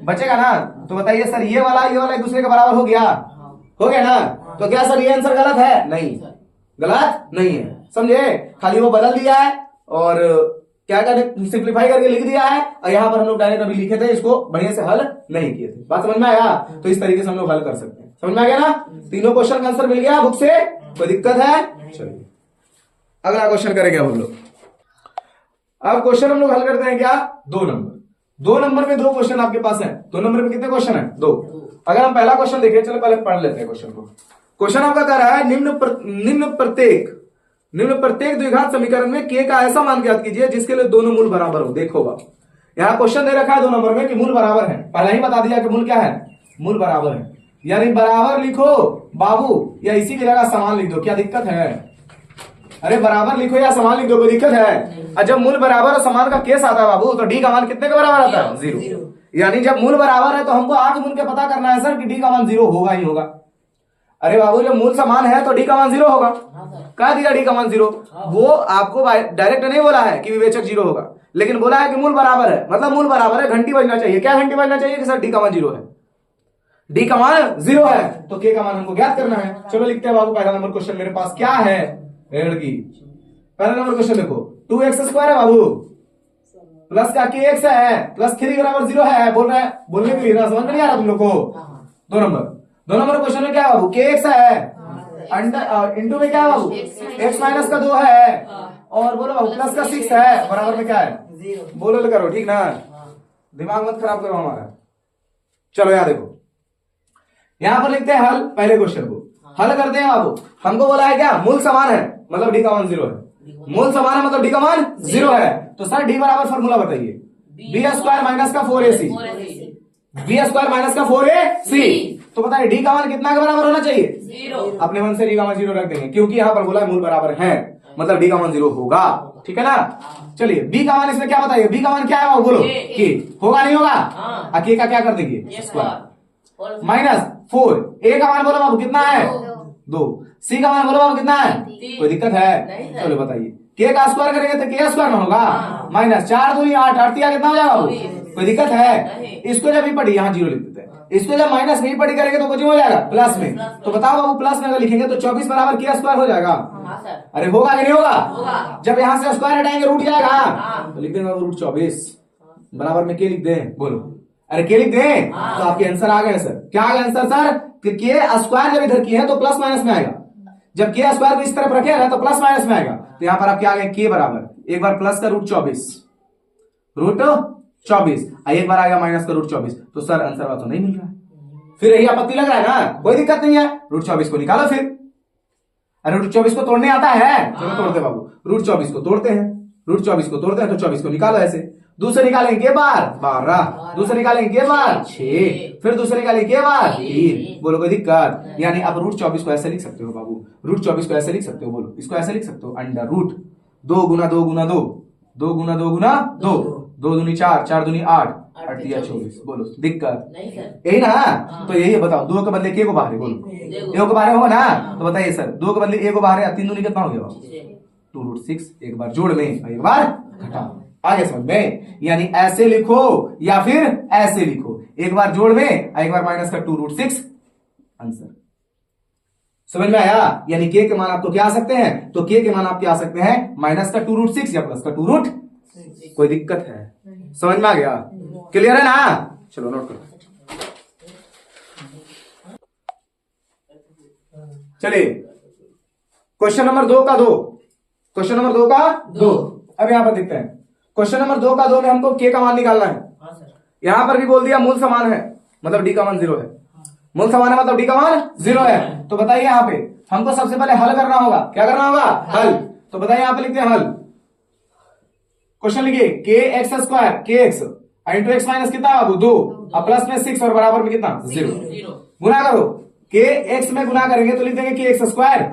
बचेगा ना। तो बताइए सर ये वाला एक दूसरे के बराबर हो गया, हो गया ना। तो क्या सर ये आंसर गलत है? नहीं, गलत नहीं है, समझे। खाली वो बदल दिया है और क्या करें, सिंप्लीफाई करके लिख दिया है। और यहाँ पर हम लोग डायरेक्ट अभी लिखे थे, इसको बढ़िया से हल नहीं किए थे। बात समझ में आया? तो इस तरीके से हम लोग हल कर सकते हैं। समझ में आ गया ना? तीनों क्वेश्चन का आंसर मिल गया बुक से, कोई दिक्कत है? चलिए अगला क्वेश्चन करेंगे हम लोग। अब क्वेश्चन हम लोग हल करते हैं क्या, 2 नंबर। 2 नंबर में 2 क्वेश्चन आपके पास है। 2 नंबर में कितने क्वेश्चन है? 2। अगर हम पहला क्वेश्चन देखें, चलो पहले पढ़ लेते हैं क्वेश्चन को। क्वेश्चन आपका कह रहा है निम्न प्रत्येक द्विघात समीकरण में k का ऐसा मान ज्ञात कीजिए जिसके लिए दोनों मूल बराबर हो। देखो बाप, यहाँ क्वेश्चन दे रखा है 2 नंबर में कि मूल बराबर है। पहले ही बता दिया कि मूल क्या है, मूल बराबर है। यानी बराबर लिखो बाबू या इसी की जगह समान लिख दो, क्या दिक्कत है? अरे बराबर लिखो या समान लिख दो, कोई दिक्कत है? और जब मूल बराबर और समान का केस आता है बाबू, तो डी का मान कितने के बराबर आता है? 0। यानी जब मूल बराबर है तो हमको आगे मूल के पता करना है सर कि डी का मान 0 होगा ही होगा। अरे बाबू जब मूल समान है तो डी का मान 0 होगा। कह दिया डी का मान 0, वो आपको डायरेक्ट नहीं बोला है कि विवेचक 0 होगा, लेकिन बोला है कि मूल बराबर है, मतलब मूल बराबर है, घंटी बजना चाहिए। क्या घंटी बजना चाहिए कि सर डी का मान 0 है, डी का मान 0 है, तो के का मान हमको ज्ञात करना है। चलो लिखते हैं बाबू। पहला नंबर क्वेश्चन मेरे पास क्या है, की पहला नंबर क्वेश्चन देखो, 2x² है बाबू, प्लस का kx है, प्लस 3 बराबर 0 है। बोल रहे हैं, बोलने के लिए ना, समझ में नहीं आ रहा तुम लोग को? 2 नंबर क्वेश्चन में क्या है बाबू, kx है, अंडर इंटू में क्या है बाबू, x माइनस का 2 है, और बोलो बाबू प्लस का 6 है, बराबर में क्या है 0। बोलो करो, ठीक ना, दिमाग मत खराब करो हमारा। चलो यार देखो, यहां पर लिखते हैं हल। पहले क्वेश्चन को हल करते हैं बाबू। हमको बोला है क्या, मूल समान है मतलब डी का मान 0 है, मूल समान है मतलब डी का मान 0 है। तो सर डी बराबर फॉर्मूला बताइए, b² माइनस का 4ac, b² माइनस का 4ac। तो बताइए डी का मान कितना के बराबर होना चाहिए, 0। अपने मन से डी का मान 0 रख देंगे, क्योंकि यहाँ पर बोला है मूल बराबर है, मतलब डी का मान 0 होगा, ठीक है ना। चलिए बी का मान इसमें क्या बताइए, बी का मान क्या है बोलो, के होगा नहीं होगा, के का क्या कर देंगे स्क्वायर माइनस 4। ए का मान बोलो बाबू कितना है 2, सी का मान बोलो बाबू कितना है, कोई दिक्कत है? चलो बताइए, के का स्क्वायर करेंगे तो के स्क्वायर ना होगा, माइनस 4 2 8 8 कितना हो जाएगा बाबू, कोई दिक्कत है? इसको जब भी पढ़ी यहाँ 0 लिख देते हैं, इसको जब माइनस नहीं पढ़ी करेंगे तो कुछ हो जाएगा प्लस में। तो बताओ बाबू प्लस में अगर लिखेंगे तो 24 बराबर के स्क्वायर हो जाएगा। अरे होगा कि नहीं होगा? जब यहाँ से स्क्वायर हटाएंगे रूट जाएगा, तो लिख देंगे बाबू √24 बराबर में के लिख दें। बोलो अरे के लिख दें, तो आपके आंसर आ गए सर। क्या आ गया आंसर सर, कि के स्क्वायर जब इधर की है तो प्लस माइनस में आएगा, जब के स्क्वायर को इस तरफ रखे है तो प्लस माइनस में आएगा। तो यहाँ पर आप क्या आ गए, के बराबर एक बार प्लस का √24 एक बार आ गया माइनस का √24। तो सर आंसर तो नहीं मिल रहा है, फिर यही आपत्ति लग रहा है ना, कोई दिक्कत नहीं है, √24 को निकालो फिर। अरे √24 को तोड़ने आता है, चलो तोड़ते बाबू, √24 को तोड़ते हैं। रूट 24 को तोड़ते हैं तो 24 को निकालो ऐसे, दूसरे निकालेंगे के बार 12, दूसरे निकालेंगे के बार 6, फिर दूसरे निकालेंगे के बार 3। बोलो कोई दिक्कत? यानी आप रूट 24 को ऐसे लिख सकते हो बाबू, रूट 24 को ऐसे लिख सकते हो, बोलो इसको ऐसे लिख सकते हो, अंडर रूट 2 गुना 2 गुना 2, 2 गुना 2 गुना 2, 2 दूनी 4, 4 दूनी 8, 8 दिया 24। बोलो दिक्कत? नहीं सर। यही ना? तो यही है, बताओ 2 के बदले के को बाहर है, बोलो ए को बाहर होगा ना? तो बताइए सर 2 के बदले ए को बाहर है, 3 दूनी कितना हो गया बाबू? 2 रूट 6। एक बार जोड़ में एक बार घटा, आगे समझ में? यानी ऐसे लिखो या फिर ऐसे लिखो, एक बार जोड़ में एक बार माइनस का 2 रूट 6 आंसर। समझ में आया? यानी के मान आपको क्या आ सकते हैं? तो के मान आपके आ सकते हैं माइनस का 2 रूट 6 या प्लस का 2 रूट। कोई दिक्कत है? समझ में आ गया? क्लियर है ना? चलो नोट करो। चलिए क्वेश्चन नंबर 2 का 2, क्वेश्चन नंबर 2 का 2। अब यहां पर देखते हैं क्वेश्चन नंबर 2 का 2 में हमको के का मान निकालना है। हाँ सर। यहां पर भी बोल दिया मूल समान है, मतलब डी का मान 0 है। मूल समान है मतलब डी का मान 0 है। तो बताइए यहां पे हमको सबसे पहले हल करना होगा। क्या करना होगा? हल। तो बताइए यहां पे लिखते हैं हल। क्वेश्चन लिखिए के एक्स स्क्वायर के एक्स इंटू एक्स माइनस कितना बाबू 2, अब प्लस में 6 और बराबर में कितना 0। गुना करो, के एक्स में गुना करेंगे तो लिख देंगे के एक्स स्क्वायर,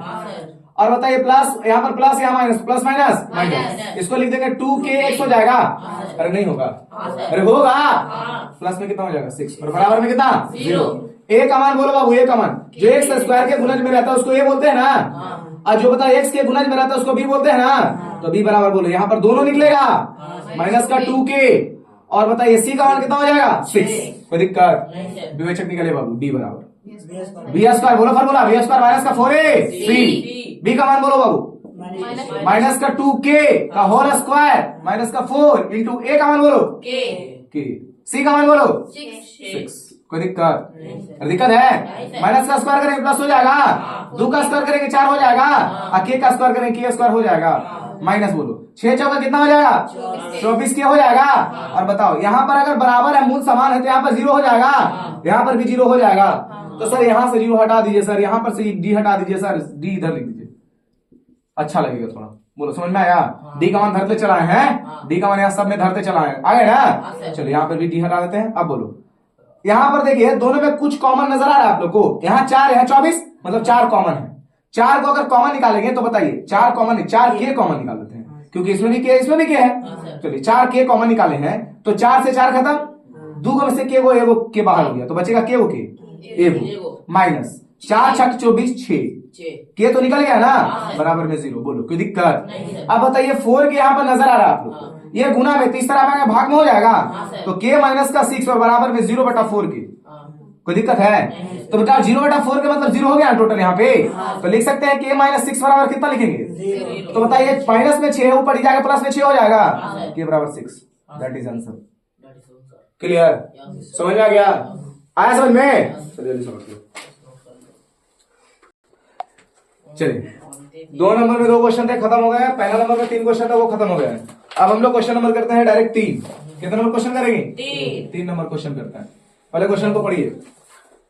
और बताइए प्लस, यहां पर प्लस यहां माइनस, प्लस माइनस माइनस, इसको लिख देंगे 2kx हो जाएगा। अरे नहीं होगा, अरे होगा, प्लस में कितना हो जाएगा 6 और बराबर में कितना 0। ए का मान बोलो बाबू, ए का मान जो एक्स स्क्वायर के गुणज में रहता है उसको ए बोलते हैं ना, और जो बताए एक्स के गुणज में रहता है उसको बी बोलते हैं ना। तो बी बराबर बोलो, यहाँ पर दोनों निकलेगा माइनस का 2k, और बताइए सी का मान कितना हो जाएगा 6। कोई दिक्कत? विवेचक निकले बाबू, डी बराबर बी स्क्वायर, बोलो फॉर्मूला बी स्क्वायर माइनस का 4ac। बी का मान बोलो बाबू माइनस का 2k का होल स्क्वायर माइनस का 4 इंटू ए का मान बोलो के, सी का मान बोलो 6। कोई दिक्कत? अरे दिक्कत है? माइनस का स्क्वायर करेंगे प्लस हो जाएगा, 2 का स्क्वायर करेंगे 4 हो जाएगा, और के का स्क्वायर करेंगे के स्क्वायर हो जाएगा, माइनस बोलो 6 चौका कितना हो जाएगा 24 के हो जाएगा। और बताओ यहाँ पर अगर बराबर है मूल समान है तो यहाँ पर 0 हो जाएगा, यहाँ पर भी 0 हो जाएगा। तो सर यहाँ से 0 हटा दीजिए सर, यहाँ पर से डी हटा दीजिए सर, डी इधर लिख दीजिए, अच्छा लगेगा थोड़ा। बोलो समझ में आया? डी का मान धरते चलाए हैं, डी का मान यहाँ सब में धरते चलाए हैं, आगे ना? चलो यहाँ पर भी डी हटा देते हैं। अब बोलो यहाँ पर देखिए दोनों में कुछ कॉमन नजर आ रहा है आप लोग को, यहाँ 4 है 24 मतलब 4 कॉमन है। 4 को अगर कॉमन निकालेंगे तो बताइए 4 कॉमन, 4 के कॉमन निकाल देते हैं क्योंकि इसमें भी के इसमें भी के है। चलिए 4 के कॉमन निकाले हैं तो 4 से 4 खत्म, 2 में से के वो एगो के बाहर हो गया तो बचेगा के वो के एगो माइनस 4 6 24 6 के तो निकल गया ना, बराबर में 0। बोलो कोई दिक्कत? अब बताइए 4 के यहाँ पर नजर आ रहा है आप लोग को, ये गुना में तीसरा भाग में हो जाएगा तो के माइनस का 6 और बराबर में 0/4 के। कोई दिक्कत है? तो बेटा 0/4 के मतलब 0 हो गया टोटल यहाँ पे, तो लिख सकते हैं के माइनस 6 बराबर कितना लिखेंगे? तो बताइए माइनस में 6 है ऊपर जाएगा प्लस में 6 हो जाएगा, के बराबर 6। That is answer. क्लियर? समझ में आ गया? आया समझ में? चलिए समझ लो। चलिए 2 नंबर में 2 क्वेश्चन थे, खत्म हो गया। पहला नंबर में 3 क्वेश्चन था, वो खत्म हो गया है। अब हम लोग क्वेश्चन नंबर करते हैं डायरेक्ट 3। कितने नंबर क्वेश्चन करेंगे? 3 नंबर क्वेश्चन करते हैं। पहले क्वेश्चन को पढ़िए।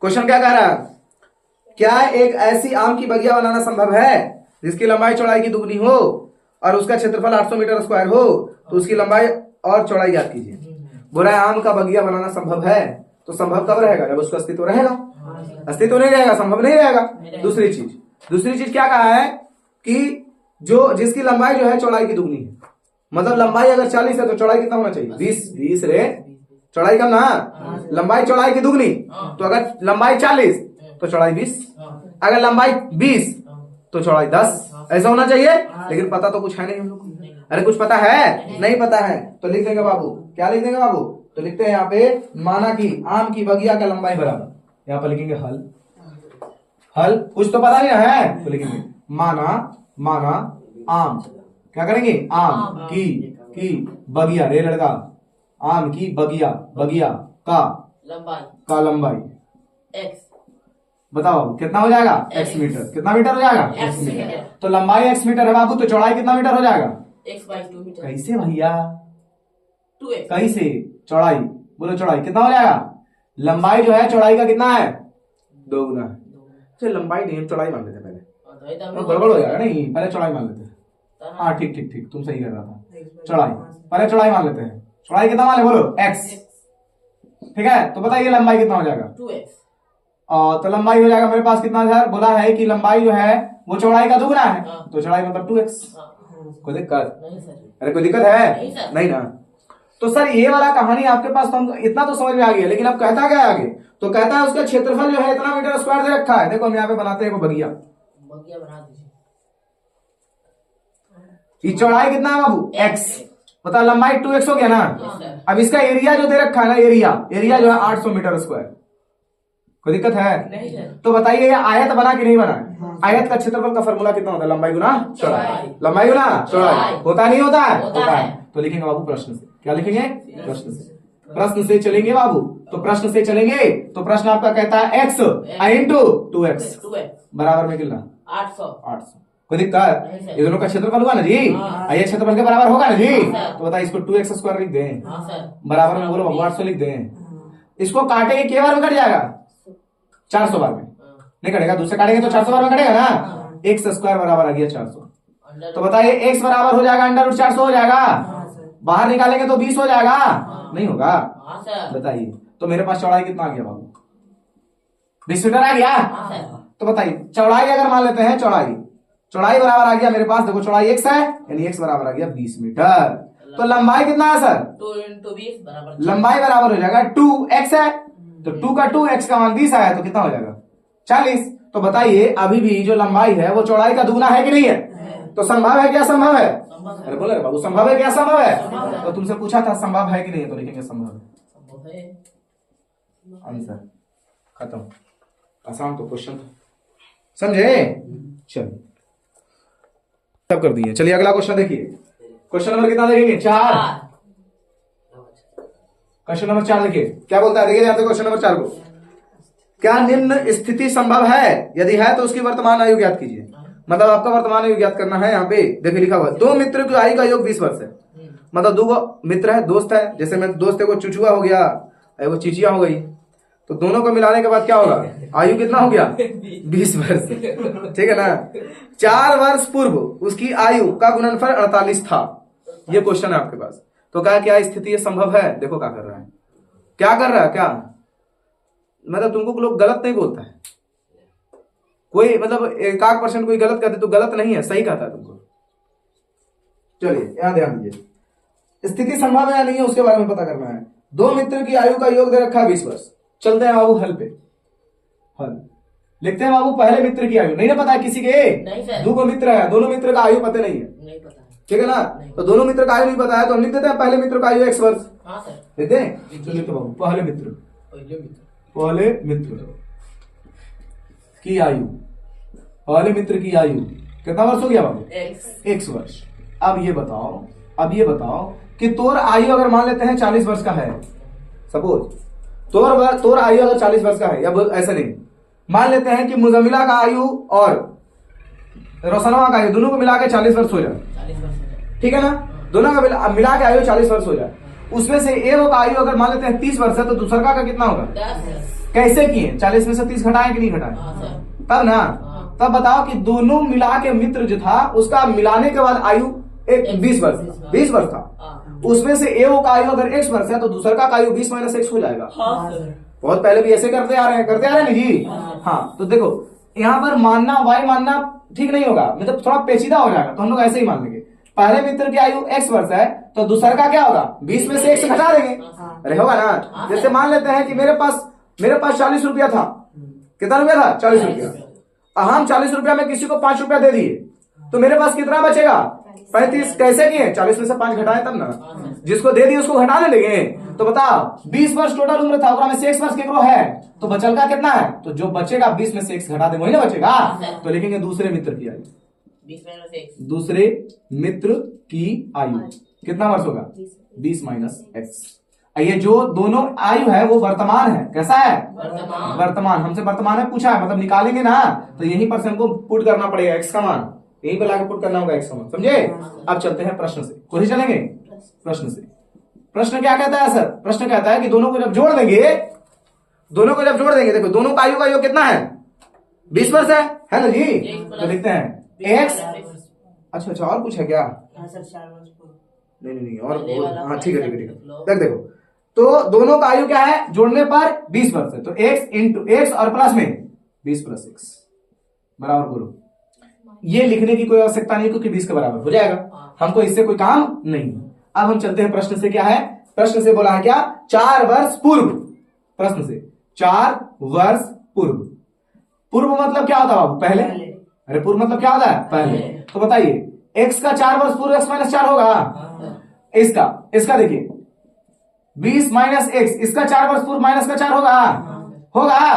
क्वेश्चन क्या कह रहा है? क्या एक ऐसी आम की बगिया बनाना संभव है जिसकी लंबाई चौड़ाई की दुगनी हो और उसका क्षेत्रफल 800 मीटर स्क्वायर हो? तो उसकी लंबाई और चौड़ाई याद कीजिए। बोला आम का बगिया बनाना संभव है, तो संभव कब रहेगा? जब उसका अस्तित्व रहेगा। अस्तित्व नहीं रहेगा संभव नहीं रहेगा। दूसरी चीज क्या कहा है कि जो जिसकी लंबाई जो है चौड़ाई की दुगनी है, मतलब लंबाई अगर 40 है तो चौड़ाई कितना होना चाहिए? 20 रे, चौड़ाई कम ना, लंबाई चौड़ाई की दुगनी। तो अगर लंबाई 40 तो चौड़ाई 20, अगर लंबाई 20 तो चौड़ाई 10, ऐसा होना चाहिए। लेकिन पता तो कुछ है नहीं हम लोग को। अरे कुछ पता है? नहीं पता है तो लिख देंगे बाबू, क्या लिख देंगे बाबू? तो लिखते हैं यहाँ पे माना कि आम की बगिया का लंबाई बराबर, यहाँ पर लिखेंगे हल। कुछ तो पता नहीं है तो लिखेंगे माना आम, क्या करेंगे? आम की बगिया, रे लड़का, आम की बगिया का लंबाई x। बताओ कितना हो जाएगा? x metre. कितना मीटर हो जाएगा? x metre. तो लंबाई x मीटर है बाबू, तो चौड़ाई कितना मीटर हो जाएगा? x/2 metre. कैसे भैया? 2x। कैसे? चौड़ाई बोलो, चौड़ाई कितना हो जाएगा? लंबाई जो है चौड़ाई का कितना है? 2 गुना है। चलो लंबाई नहीं, हम चौड़ाई मान लेते पहले, गड़बड़ हो जाएगा। नहीं पहले चौड़ाई मान लेते। हाँ ठीक तुम सही कर रहा था। चौड़ाई, पहले चौड़ाई मान लेते हैं। चौड़ाई कितना मान ले बोलो, x। ठीक है, तो बताइए लंबाई कितना हो जाएगा, 2x। और तो लंबाई हो जाएगा मेरे पास कितना है, बोला है कि लंबाई जो है वो चौड़ाई का दुगना है, हाँ। तो चौड़ाई मतलब 2x। हाँ। कोई दिक्कत? नहीं सर। अरे कोई दिक्कत है? नहीं सर। नहीं ना। तो सर ये वाला कहानी आपके पास तो हम इतना तो समझ में आ गया, लेकिन अब कहता क्या है आगे, तो कहता है उसका क्षेत्रफल जो है इतना मीटर स्क्वायर दे रखा है। देखो हम यहाँ पे बनाते हैं वो बगिया, बगिया बना दीजिए। ये चौड़ाई कितना है बाबू, x, बता लंबाई 2x हो गया ना। Yes, sir। अब इसका एरिया जो दे रखा है ना, एरिया जो है 800 मीटर स्क्वायर। कोई दिक्कत है? नहीं सर। तो बताइए ये आयत बना कि नहीं बना? आयत का क्षेत्रफल का फॉर्मूला कितना होता है, लंबाई गुना चौड़ाई, चौड़ाई। लंबाई गुना चौड़ाई। चौड़ाई। होता नहीं होता है? होता है। तो लिखेंगे बाबू प्रश्न से, क्या लिखेंगे, प्रश्न से। प्रश्न से चलेंगे बाबू, तो प्रश्न से चलेंगे तो प्रश्न आपका कहता है x इंटू 2x 2x बराबर में कितना, 800। 800। कोई दिक्कत? नहीं सर। ये दोनों का क्षेत्रफल हुआ ना जी, हाँ। ये क्षेत्रफल के बराबर होगा ना जी। हाँ। तो बताइए इसको 2x स्क्वायर लिख दें, हाँ सर। बराबर में बोलो बाबू 800 लिख दें। इसको काटेंगे के बार में कट जाएगा, 400 बार में नहीं कटेगा, दूसरे काटेंगे तो 400 बार में कटेगा ना। x स्क्वायर बराबर आ गया 400। तो बताइए x बराबर हो जाएगा अंडर रूट 400 हो जाएगा, बाहर निकालेंगे तो 20 हो जाएगा, नहीं होगा? हाँ सर। बताइए तो मेरे पास चौड़ाई कितना आ गया बाबू, 20 मीटर आ गया। हाँ सर। तो बताइए चौड़ाई अगर मान लेते हैं, चौड़ाई बराबर आ गया मेरे पास, देखो चौड़ाई x है, यानी x बराबर आ गया 20 मीटर। तो लंबाई कितना है सर, 2 × 20 बराबर लंबाई बराबर हो जाएगा 2x है, तो 2 का 2x का मान 20 आया तो कितना हो जाएगा, 40। तो बताइए अभी भी जो लंबाई है वो चौड़ाई का दुगना है कि नहीं है? तो संभव है क्या, संभव है? अरे बोले रे बाबू संभव है क्या, संभव है? तो तुमसे पूछा था संभव है कि नहीं है, तो लिखेंगे संभव है। संभव है। आंसर खत्म, आसान तो क्वेश्चन था, समझे? चलिए सब कर दिए। चलिए अगला क्वेश्चन देखिए, क्वेश्चन नंबर कितना देखेंगे, 4। क्वेश्चन नंबर 4 देखिए क्या बोलता है, देखिए ध्यान से क्वेश्चन नंबर 4 को। क्या निम्न स्थिति संभव है, यदि है तो उसकी वर्तमान आयु ज्ञात कीजिए। मतलब आपका वर्तमान आयु ज्ञात करना है। यहाँ पे देखिए लिखा हुआ है 2 मित्र की आयु का योग 20 वर्ष है। मतलब 2 मित्र है, दोस्त है, जैसे मैं दोस्त है को चुचुआ हो गया, वो चिचिया हो गई, तो दोनों को मिलाने के बाद क्या होगा, आयु कितना हो गया, 20 वर्ष। ठीक है ना। 4 वर्ष पूर्व उसकी आयु का गुणनफल 48 था। ये क्वेश्चन है आपके पास। तो क्या स्थिति ये संभव है? देखो क्या कर रहा है, क्या कर रहा है, क्या मतलब तुमको लोग गलत नहीं बोलता है, कोई मतलब 1% कोई गलत कहते तो गलत नहीं है, सही कहता है तुमको। चलिए यहां ध्यान दीजिए, स्थिति संभव है या नहीं है उसके बारे में पता करना है। 2 मित्र की आयु का योग दे रखा है 20 वर्ष। चलते हैं बाबू हल पे, हल लिखते हैं बाबू। पहले मित्र की आयु नहीं ना पता है किसी के, नहीं सर। 2 मित्र है, दोनों मित्र का आयु पता नहीं है, नहीं पता है। ठीक है ना। तो दोनों मित्र का आयु नहीं पता है तो हम लिख देते हैं पहले मित्र का आयु x वर्ष। हाँ सर। लिखते हैं, चलिए तो बाबू पहले मित्र की आयु, पहले मित्र की आयु कितना वर्ष हो गया बाबू, x वर्ष। अब ये बताओ कि तोर आयु अगर मान लेते हैं 40 वर्ष का है, सपोज तोर आयु अगर 40 वर्ष का है, या ऐसा नहीं, मान लेते हैं कि मुजमिला का आयु और रोशनवा का आयु दोनों को मिला के 40 वर्ष हो जाए, 40 वर्ष। ठीक है ना। दोनों का मिला के आयु 40 वर्ष हो जाए, उसमें से एक का आयु अगर मान लेते हैं 30 वर्ष है, तो दूसरा का कितना होगा, 10। कैसे किए, 40 में से 30 घटाएं कि नहीं घटाएं, हाँ सर। तब ना। हाँ। तब बताओ कि दोनों मिला के मित्र जो था उसका मिलाने के बाद आयु 20 वर्ष था। हाँ। उसमें से एक का आयु अगर x वर्ष है तो दूसरा का आयु 20 - x हो जाएगा। हाँ सर। बहुत पहले भी ऐसे करते आ रहे हैं ना जी। हाँ तो देखो यहाँ पर मानना y मानना ठीक नहीं होगा, मतलब थोड़ा पेचीदा हो जाएगा, तो हम लोग ऐसे ही मान लेंगे। पहले मित्र की आयु x वर्ष है तो दूसरा का क्या होगा, 20 में से x घटा देंगे, अरे होगा ना। जैसे मान लेते हैं कि मेरे पास 40 रुपया था, कितना रुपया था, 40 रुपया। हम 40 रुपया में किसी को 5 रुपया दे दिए, तो मेरे पास कितना बचेगा, 35। कैसे किए, 40 में से 5 घटाए तब ना, जिसको दे दिए उसको घटाने लगे। तो बताओ 20 वर्ष टोटल उम्र था, में से x वर्ष केकरो है, तो बचल का कितना है, तो जो बचेगा 20 में से x घटा दे वही ना बचेगा। तो लिखेंगे दूसरे मित्र की आयु, 20 में से x। दूसरे मित्र की आयु कितना वर्ष होगा, 20 - x। ये जो दोनों आयु है वो वर्तमान है, कैसा है, वर्तमान। हमसे वर्तमान में पूछा है, मतलब निकालेंगे ना तो यहीं पर से हमको पुट करना पड़ेगा x का मान, यहीं पर लाके पुट करना होगा x का मान, समझे। अब चलते हैं प्रश्न से, कोई चलेंगे प्रश्न से। प्रश्न क्या कहता है सर, प्रश्न कहता है कि दोनों को जब जोड़ देंगे, देखो दोनों का आयु का योग कितना है, 20 वर्ष है ना जी। तो लिखते हैं x। अच्छा और कुछ है क्या, नहीं और पहले वाला हाँ ठीक है वाला देख देखो, तो दोनों का आयु क्या है जोड़ने पर 20 वर्ष है, तो x इंटू एक्स और प्लस में 20 प्लस x बराबर बोलो। ये लिखने की कोई आवश्यकता नहीं क्योंकि 20 के बराबर हो जाएगा, हमको इससे कोई काम नहीं। अब हम चलते हैं प्रश्न से, क्या है प्रश्न से बोला है क्या 4 वर्ष पूर्व, प्रश्न से 4 वर्ष पूर्व, पूर्व मतलब क्या होता है बाबू पहले, अरे पूर्व मतलब क्या होता है पहले, तो बताइए x का 4 वर्ष पूर्व x माइनस 4 होगा, इसका देखिए 20 माइनस एक्स, इसका 4 वर्ष पूर्व माइनस का 4 होगा।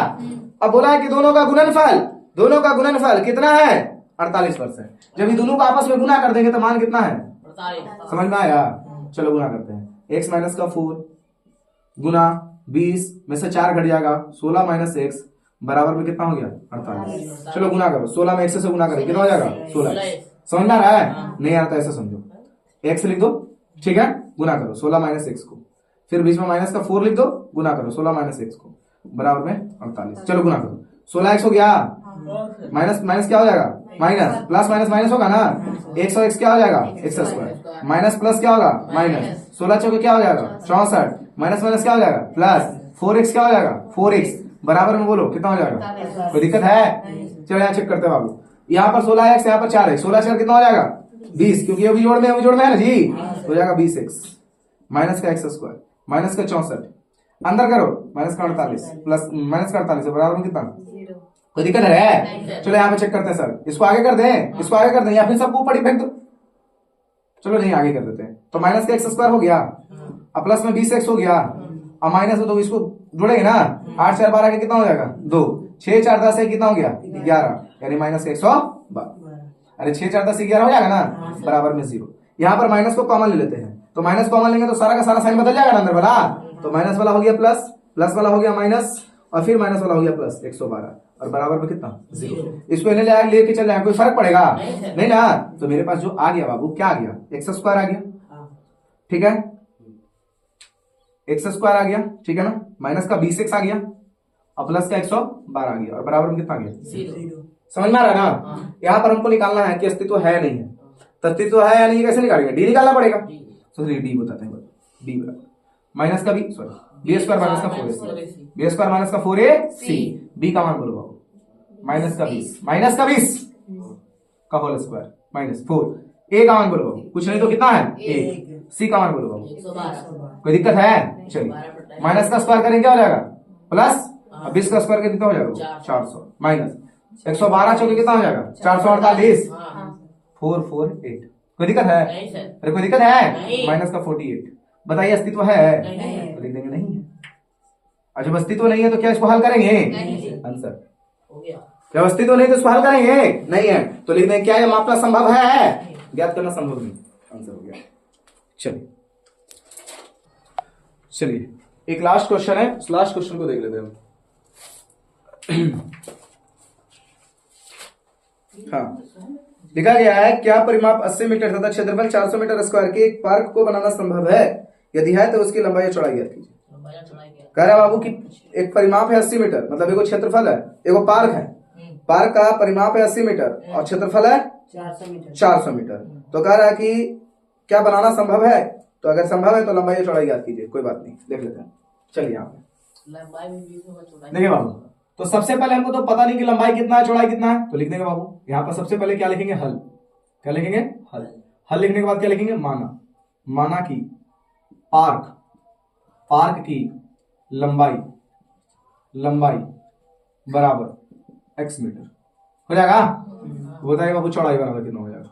अब बोला है कि दोनों का गुणनफल कितना है 48 वर्ष है। जब ये दोनों को आपस में गुना कर देंगे तो मान कितना है, समझ में आया। चलो गुना करते हैं, x माइनस का 4 गुना 20 में से 4 घट जाएगा 16 माइनस एक्स बराबर में कितना हो गया 48। चलो गुना करो, 16 में x से गुना करें कितना हो जाएगा 16। समझ में आ रहा है, नहीं आता ऐसा समझो, x लिख दो ठीक है, गुना करो 16 माइनस एक्स को, फिर बीच में माइनस का 4 लिख दो, गुना करो 16 माइनस एक्स को बराबर में 48। चलो गुना करो 16 एक्स हो गया, माइनस क्या हो जाएगा माइनस, प्लस माइनस माइनस होगा ना, एक्स और एक्स क्या हो जाएगा एक्स स्क्वायर, माइनस प्लस क्या होगा माइनस, 16 चौके क्या हो जाएगा 64, माइनस माइनस क्या हो जाएगा प्लस, 4x क्या हो जाएगा 4x बराबर में बोलो कितना हो जाएगा, कोई दिक्कत है। चलो यहाँ चेक करते हैं बाबू, यहाँ पर 16x यहाँ पर 4x, 16 4 कितना हो जाएगा 20, क्योंकि अभी जोड़ में है ना जी, हो जाएगा 20x माइनस का एक्स स्क्वायर माइनस का 64, अंदर करो माइनस का 48 प्लस माइनस का 48 बराबर में कितना, कोई दिक्कत है। चलो यहाँ पे चेक करते हैं सर, इसको आगे कर दें, या फिर सबको ऊपर ही फेंक दो, चलो नहीं आगे कर देते हैं, तो माइनस का एक्स स्क्वायर हो गया, अब प्लस में 20x हो गया, अब माइनस में तो इसको जोड़ेंगे ना, 8 4 12 के कितना हो जाएगा 2, 6 4 10 कितना हो गया 11, यानी माइनस का 112, अरे 6 4 10 11 हो जाएगा ना बराबर में 0। यहाँ पर माइनस को कॉमन ले लेते हैं, तो माइनस कॉमन लेंगे तो सारा का सारा साइन बदल जाएगा ना अंदर वाला, तो माइनस वाला हो गया प्लस, प्लस वाला हो गया माइनस, और फिर माइनस वाला हो गया प्लस 112 और बराबर में कितना 0। इसको इन्हें लेके चल जाए कोई फर्क पड़ेगा नहीं ना, तो मेरे पास जो आ गया बाबू क्या आ गया एक्स स्क्वायर आ गया, ठीक है एक्स स्क्वायर आ गया, ठीक है ना, माइनस का 20x आ गया और प्लस का 112 आ गया और बराबर में कितना आ गया, समझ में आ रहा है ना। यहाँ पर हमको निकालना है कि अस्तित्व है नहीं है, तो अस्तित्व है या नहीं कैसे निकालेंगे, डी निकालना पड़ेगा, तो डी बताते हैं, डी बराबर माइनस का बी स्क्वायर माइनस का 4ac, बी स्क्वायर माइनस का 4ac, बी का मान बोलो बाबू माइनस का 20 का होल स्क्वायर माइनस 4, ए का मान बोलो बाबू कुछ नहीं तो कितना है 1, सी का मान बोलो बाबू कोई दिक्कत है। चलिए माइनस का स्क्वायर करेंगे क्या हो जाएगा प्लस, 20 का स्क्वायर कितना हो जाएगा 400 माइनस 112 चौके कितना हो जाएगा 448 448, कोई दिक्कत है, अरे कोई दिक्कत है, माइनस का 48, बताइए अस्तित्व है, तो लिख देंगे नहीं है। और जब अस्तित्व नहीं है तो क्या इसको हल करेंगे, आंसर हो गया, जब अस्तित्व नहीं तो इसको हल करेंगे नहीं है, तो लिख देंगे क्या ये मापना संभव है, ज्ञात करना संभव नहीं, आंसर हो गया। चलिए एक लास्ट क्वेश्चन है, उस लास्ट क्वेश्चन को देख लेते हैं हम। हाँ लिखा गया है क्या परिमाप 80 मीटर तथा क्षेत्रफल 400 मीटर स्क्वायर के एक पार्क को बनाना संभव है, यदि है तो उसकी लंबाई और चौड़ाई ज्ञात कीजिए। कह रहा है बाबू कि एक परिमाप है 80 मीटर, मतलब एगो क्षेत्रफल है, एगो पार्क है, पार्क का परिमाप है 80 मीटर और क्षेत्रफल है 400 मीटर, तो कह रहा है कि क्या बनाना संभव है, तो अगर संभव है तो लंबाई और चौड़ाई ज्ञात कीजिए। कोई बात नहीं देख लेते हैं, चलिए यहाँ पे देखिए बाबू, तो सबसे पहले हमको तो पता नहीं कि लंबाई कितना है चौड़ाई कितना है, तो लिख देंगे बाबू यहाँ पर सबसे पहले क्या लिखेंगे हल, क्या लिखेंगे हल लिखने के बाद क्या लिखेंगे माना कि पार्क की लंबाई बराबर x मीटर हो जाएगा, तो बताइए बाबू चौड़ाई बराबर कितना हो जाएगा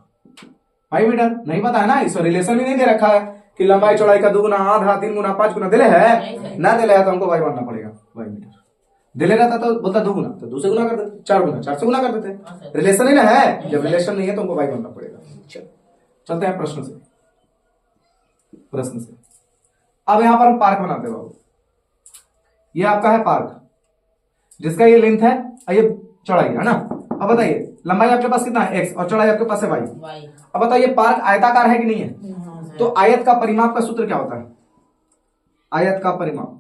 5 मीटर। नहीं पता है ना, इस रिलेशन भी नहीं दे रखा है कि लंबाई चौड़ाई का 2 गुना आधा 3 गुना 5 गुना दिले है ना, दिले है तो हमको y मानना पड़ेगा y मीटर, दिले रहता तो बोलता 2 गुना तो 2 से गुना कर देते, 4 गुना 4 से गुना कर देते, रिलेशन ही ना है, जब रिलेशन नहीं है तो हमको y मानना पड़ेगा। चलते हैं प्रश्न से। अब यहां पर हम पार्क बनाते हैं बाबू, ये आपका है पार्क जिसका ये लेंथ है और ये चौड़ाई है ना। अब बताइए लंबाई आपके पास कितना है x और चौड़ाई आपके पास है y। अब बताइए पार्क आयताकार है कि नहीं है, तो आयत का परिमाप का सूत्र क्या होता है, आयत का परिमाप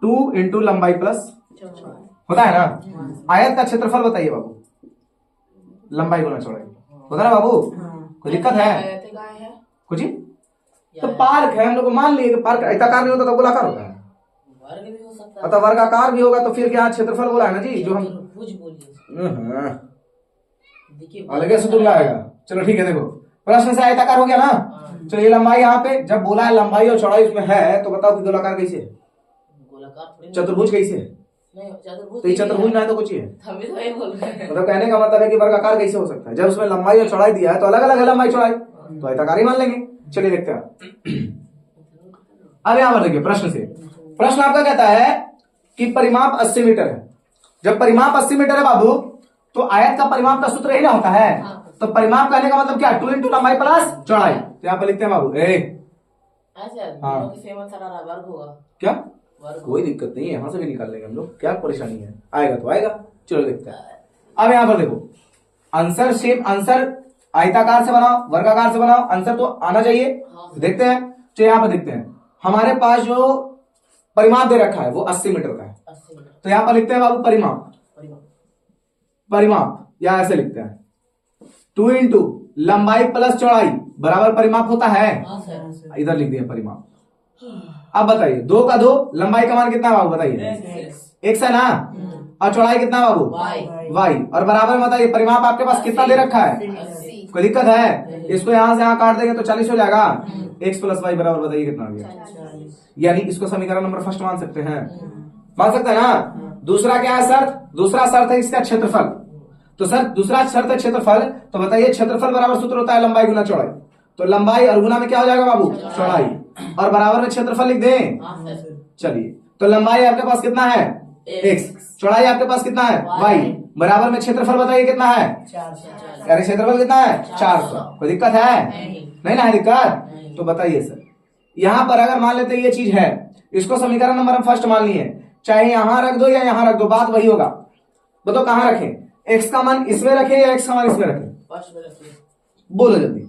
2 इंटू लंबाई प्लस होता है ना। आयत का क्षेत्रफल बताइए बाबू, लंबाई गुना चौड़ाई होता है ना बाबू, कोई दिक्कत है? ऐसे कहाँ है? कुछ तो पार्क है, हम लोग को मान लिए कि पार्क आयताकार नहीं होता तो गोलाकार होता है, वर्ग भी हो सकता है। अतः वर्गाकार भी होगा तो फिर क्या क्षेत्रफल बोला है ना जी, जो हम चतुर्भुज बोलिए। देखिए अलग से तुम लाएगा। चलो ठीक है, देखो प्रश्न से आयताकार हो गया ना। चलो ये लंबाई यहाँ पे जब बोला है लंबाई और चौड़ाई उसमें है तो बताओ कि गोलाकार कैसे है, गोलाकार थोड़ी ना- चतुर्भुज कैसे है? नहीं चतुर्भुज तो ये चतुर्भुज ना है तो कुछ ही है। हम भी तो यही बोल रहे हैं। मतलब कहने का मतलब है कि वर्गाकार कैसे हो सकता है, जब उसमें लंबाई और चौड़ाई दिया है तो अलग अलग है लंबाई चौड़ाई, तो आयताकार ही मान लेंगे। चलिए देखते हैं। अब यहां पर देखिए प्रश्न से, प्रश्न आपका कहता है कि परिमाप 80 मीटर है। जब परिमाप 80 मीटर है बाबू तो आयत का परिमाप का सूत्र ही ना होता है। तो परिमाप कहने का मतलब क्या, 2 इंटू लंबाई प्लस चौड़ाई। तो यहाँ पर लिखते हैं बाबू अच्छा हाँ। दोनों की सेम आंसर आ रहा है, वर्ग होगा। क्या, वर्ग कोई दिक्कत नहीं है, यहां से भी निकाल लेंगे हम लोग, क्या परेशानी है, आएगा तो आएगा। चलो देखते हैं। अब यहां पर देखो आंसर शेप, आंसर आयताकार से बनाओ वर्गाकार से बनाओ, आंसर तो आना चाहिए। हाँ। देखते हैं। तो यहां पर देखते हैं हमारे पास जो परिमाप दे रखा है वो 80 मीटर का है। 80 मीटर तो यहां पर लिखते हैं बाबू परिमाप, परिमाप। परिमाप या ऐसे लिखते हैं 2 इंटू लंबाई प्लस चौड़ाई बराबर परिमाप होता है। हाँ सर। इधर लिख दिया परिमाप। अब बताइए 2 का 2, लंबाई का मान कितना है बाबू बताइए, x है ना, और चौड़ाई कितना है बाबू वाई। y, और बराबर में बताइए परिमाप आपके पास कितना दे रखा है, 80। कोई दिक्कत है? इसको यहां से यहां काट देंगे तो 40 हो जाएगा। x प्लस वाई बराबर बताइए कितना आ गया, यानी इसको समीकरण नंबर फर्स्ट मान सकते हैं, मान सकते हैं ना। दूसरा क्या है शर्त, दूसरा शर्त है इसका क्षेत्रफल। तो सर दूसरा शर्त है क्षेत्रफल, तो बताइए क्षेत्रफल बराबर सूत्र होता है लंबाई गुना चौड़ाई। तो लंबाई और गुना में क्या हो जाएगा बाबू, चौड़ाई, और बराबर में क्षेत्रफल लिख दें। हाँ सर। चलिए तो लंबाई आपके पास कितना है x, चौड़ाई आपके पास कितना है y, बराबर में क्षेत्रफल बताइए कितना है, अरे क्षेत्रफल कितना है 400। कोई दिक्कत है? नहीं ना है दिक्कत। तो बताइए सर यहां पर अगर मान लेते ये चीज है, इसको समीकरण नंबर हम फर्स्ट मान लिए, चाहे यहां रख दो या यहां रख दो, बात वही होगा। बताओ कहां रखें, x का मान इसमें रखें या x का मान इसमें रखें, फर्स्ट में रखिए। बोलो जल्दी,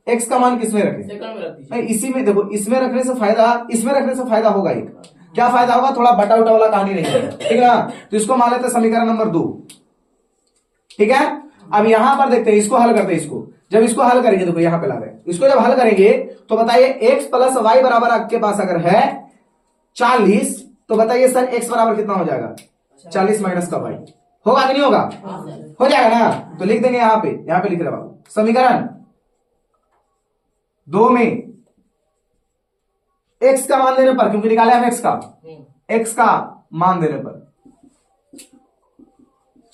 x का मान किसमें रखें? सेकंड में रख दीजिए। नहीं इसी में देखो, इसमें रखने से फायदा, इसमें रखने से फायदा होगा। एक क्या फायदा होगा, थोड़ा बटा उटा वाला कहानी नहीं है, ठीक है ना। तो इसको मान लेते हैं समीकरण नंबर 2, ठीक है। अब यहां पर देखते हैं, इसको हल करते हैं। इसको जब इसको हल करेंगे, देखो यहां पे ला रहे हैं, इसको जब हल करेंगे तो बताइए x प्लस वाई बराबर आपके पास अगर है 40, तो बताइए सर x बराबर कितना हो जाएगा, 40 माइनस का वाई, होगा कि नहीं होगा, हो जाएगा ना। तो लिख देंगे यहां पे लिख रहे बाबू समीकरण 2 में x का मान देने पर, क्योंकि निकाले हम x का मान देने पर,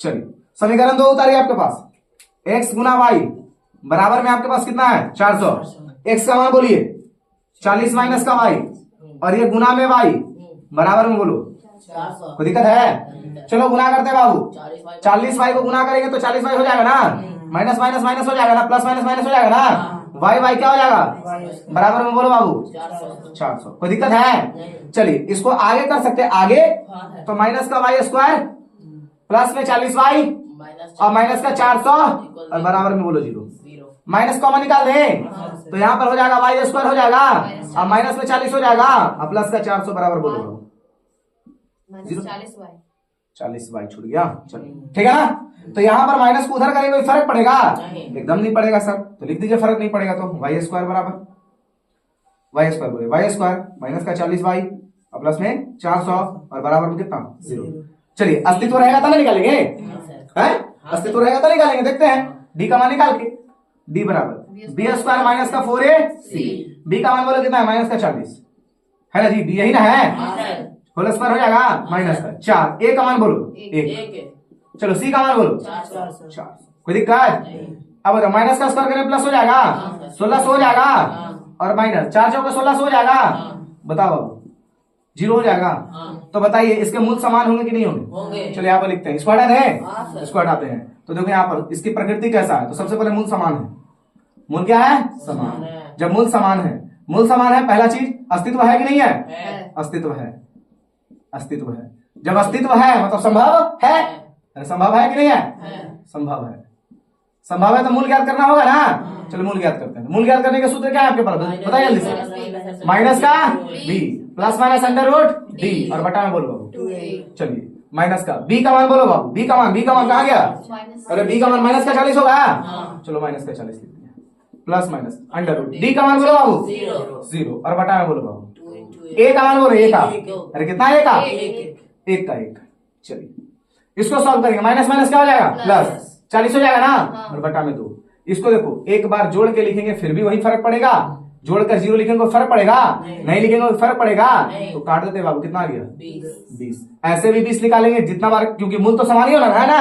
चलिए समीकरण 2 उतारिए आपके पास, x गुना वाई बराबर में आपके पास कितना है 400, x का मान बोलिए 40 माइनस का वाई, और ये गुना में वाई बराबर में बोलो 400। कोई दिक्कत है? चलो गुना करते हैं बाबू, 40 वाई को गुना करेंगे तो 40 वाई हो जाएगा ना, माइनस माइनस माइनस हो जाएगा ना, प्लस माइनस माइनस हो जाएगा ना, वाई वाई क्या हो जाएगा बराबर में बोलो बाबू 400। कोई दिक्कत है? चलिए इसको आगे कर सकते हैं, आगे तो माइनस का वाई स्क्वायर प्लस में 40 वाई और माइनस का 400 और बराबर में बोलो 0, माइनस कॉमन निकाल दें तो यहां पर हो जाएगा वाई स्क्वायर हो जाएगा और माइनस में 40 हो जाएगा और प्लस का 400 बराबर बोलो 40 वाई छूट गया। चलिए ठीक है ना। तो यहां पर माइनस को उधर करेंगे कोई फर्क पड़ेगा, एकदम नहीं पड़ेगा सर। तो लिख दीजिए फर्क नहीं पड़ेगा, तो वाई स्क्वायर बराबर वाई स्क्वायर बोले वाई स्क्वायर माइनस का 40 वाई और प्लस में 400 और बराबर में कितना 0। चलिए अस्तित्व रहेगा तो निकालेंगे, हैं अस्तित्व रहेगा तो निकालेंगे। देखते हैं डी का मान निकाल के, डी बराबर बी स्क्वायर माइनस का 4ac, बी का मान बोलो कितना है माइनस का 40 है ना जी, बी यही ना है, होल स्क्वायर हो जाएगा माइनस का 4, ए का मान बोलो 1, चलो सी का मान बोलो 4, कोई दिक्कत? अब बताओ माइनस का स्क्वायर करें प्लस हो जाएगा 1600 हो जाएगा और माइनस 4 चौका 1600 हो जाएगा, बताओ बाबू 0 हो जाएगा। तो बताइए इसके मूल समान होंगे कि नहीं होंगे? चलो यहाँ पर लिखते हैं, इसको हटा दें, इसको हटाते हैं। तो देखो यहाँ पर इसकी प्रकृति कैसा है, तो सबसे पहले मूल समान है। मूल क्या है? समान। जब मूल समान है, मूल समान है, पहला चीज अस्तित्व है कि नहीं है? अस्तित्व है, अस्तित्व है। जब अस्तित्व है मतलब संभव है, संभव है कि नहीं है? संभव है, संभव है तो मूल ज्ञात करना होगा ना। चलो मूल ज्ञात करते हैं। मूल ज्ञात करने का सूत्र क्या है आपके पास, बताइए जल्दी से। माइनस का B plus minus under root D और बटा में बोलो बाबू। चलिए माइनस का बी का मान बोलो बाबू, बी का मान कहा गया? अरे बी का मान माइनस का 40 होगा, चलो माइनस का 40 लिख दिया। Plus minus under root. D का मान बोलो बाबू जीरो। जीरो और बटा में बोलो बाबू 2 into ए का मान बोलो ए का। दो। अरे कितना ए का? एक। एक का एक। चलिए इसको सॉल्व करेंगे, माइनस माइनस क्या हो जाएगा प्लस 40 हो जाएगा ना, और बटा में 2। इसको देखो एक बार जोड़ के लिखेंगे फिर भी वही फर्क पड़ेगा, जोड़कर जीरो लिखेंगे कोई फर्क पड़ेगा नहीं लिखेंगे कोई फर्क पड़ेगा, तो काट देते बाबू कितना आ गया 20। ऐसे भी 20 निकालेंगे जितना बार, क्योंकि मूल तो समान ही होना है ना।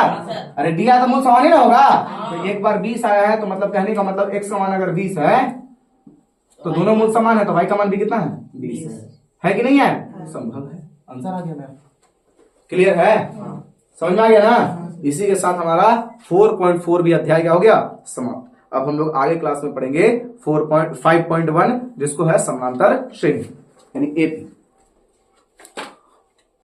अरे डी आया तो मूल समान ही ना होगा, तो एक बार 20 आया है तो मतलब कहने का मतलब x का मान अगर 20 है तो दोनों मूल समान है, तो y का मान भी कितना है 20 है कि नहीं है? संभव है। आंसर आ गया मेरा। क्लियर है? समझ में आ गया ना। इसी के साथ हमारा 4.4 भी अध्याय क्या हो गया समाप्त। अब हम लोग आगे क्लास में पढ़ेंगे 5.1 जिसको है समांतर श्रेणी यानी एपी।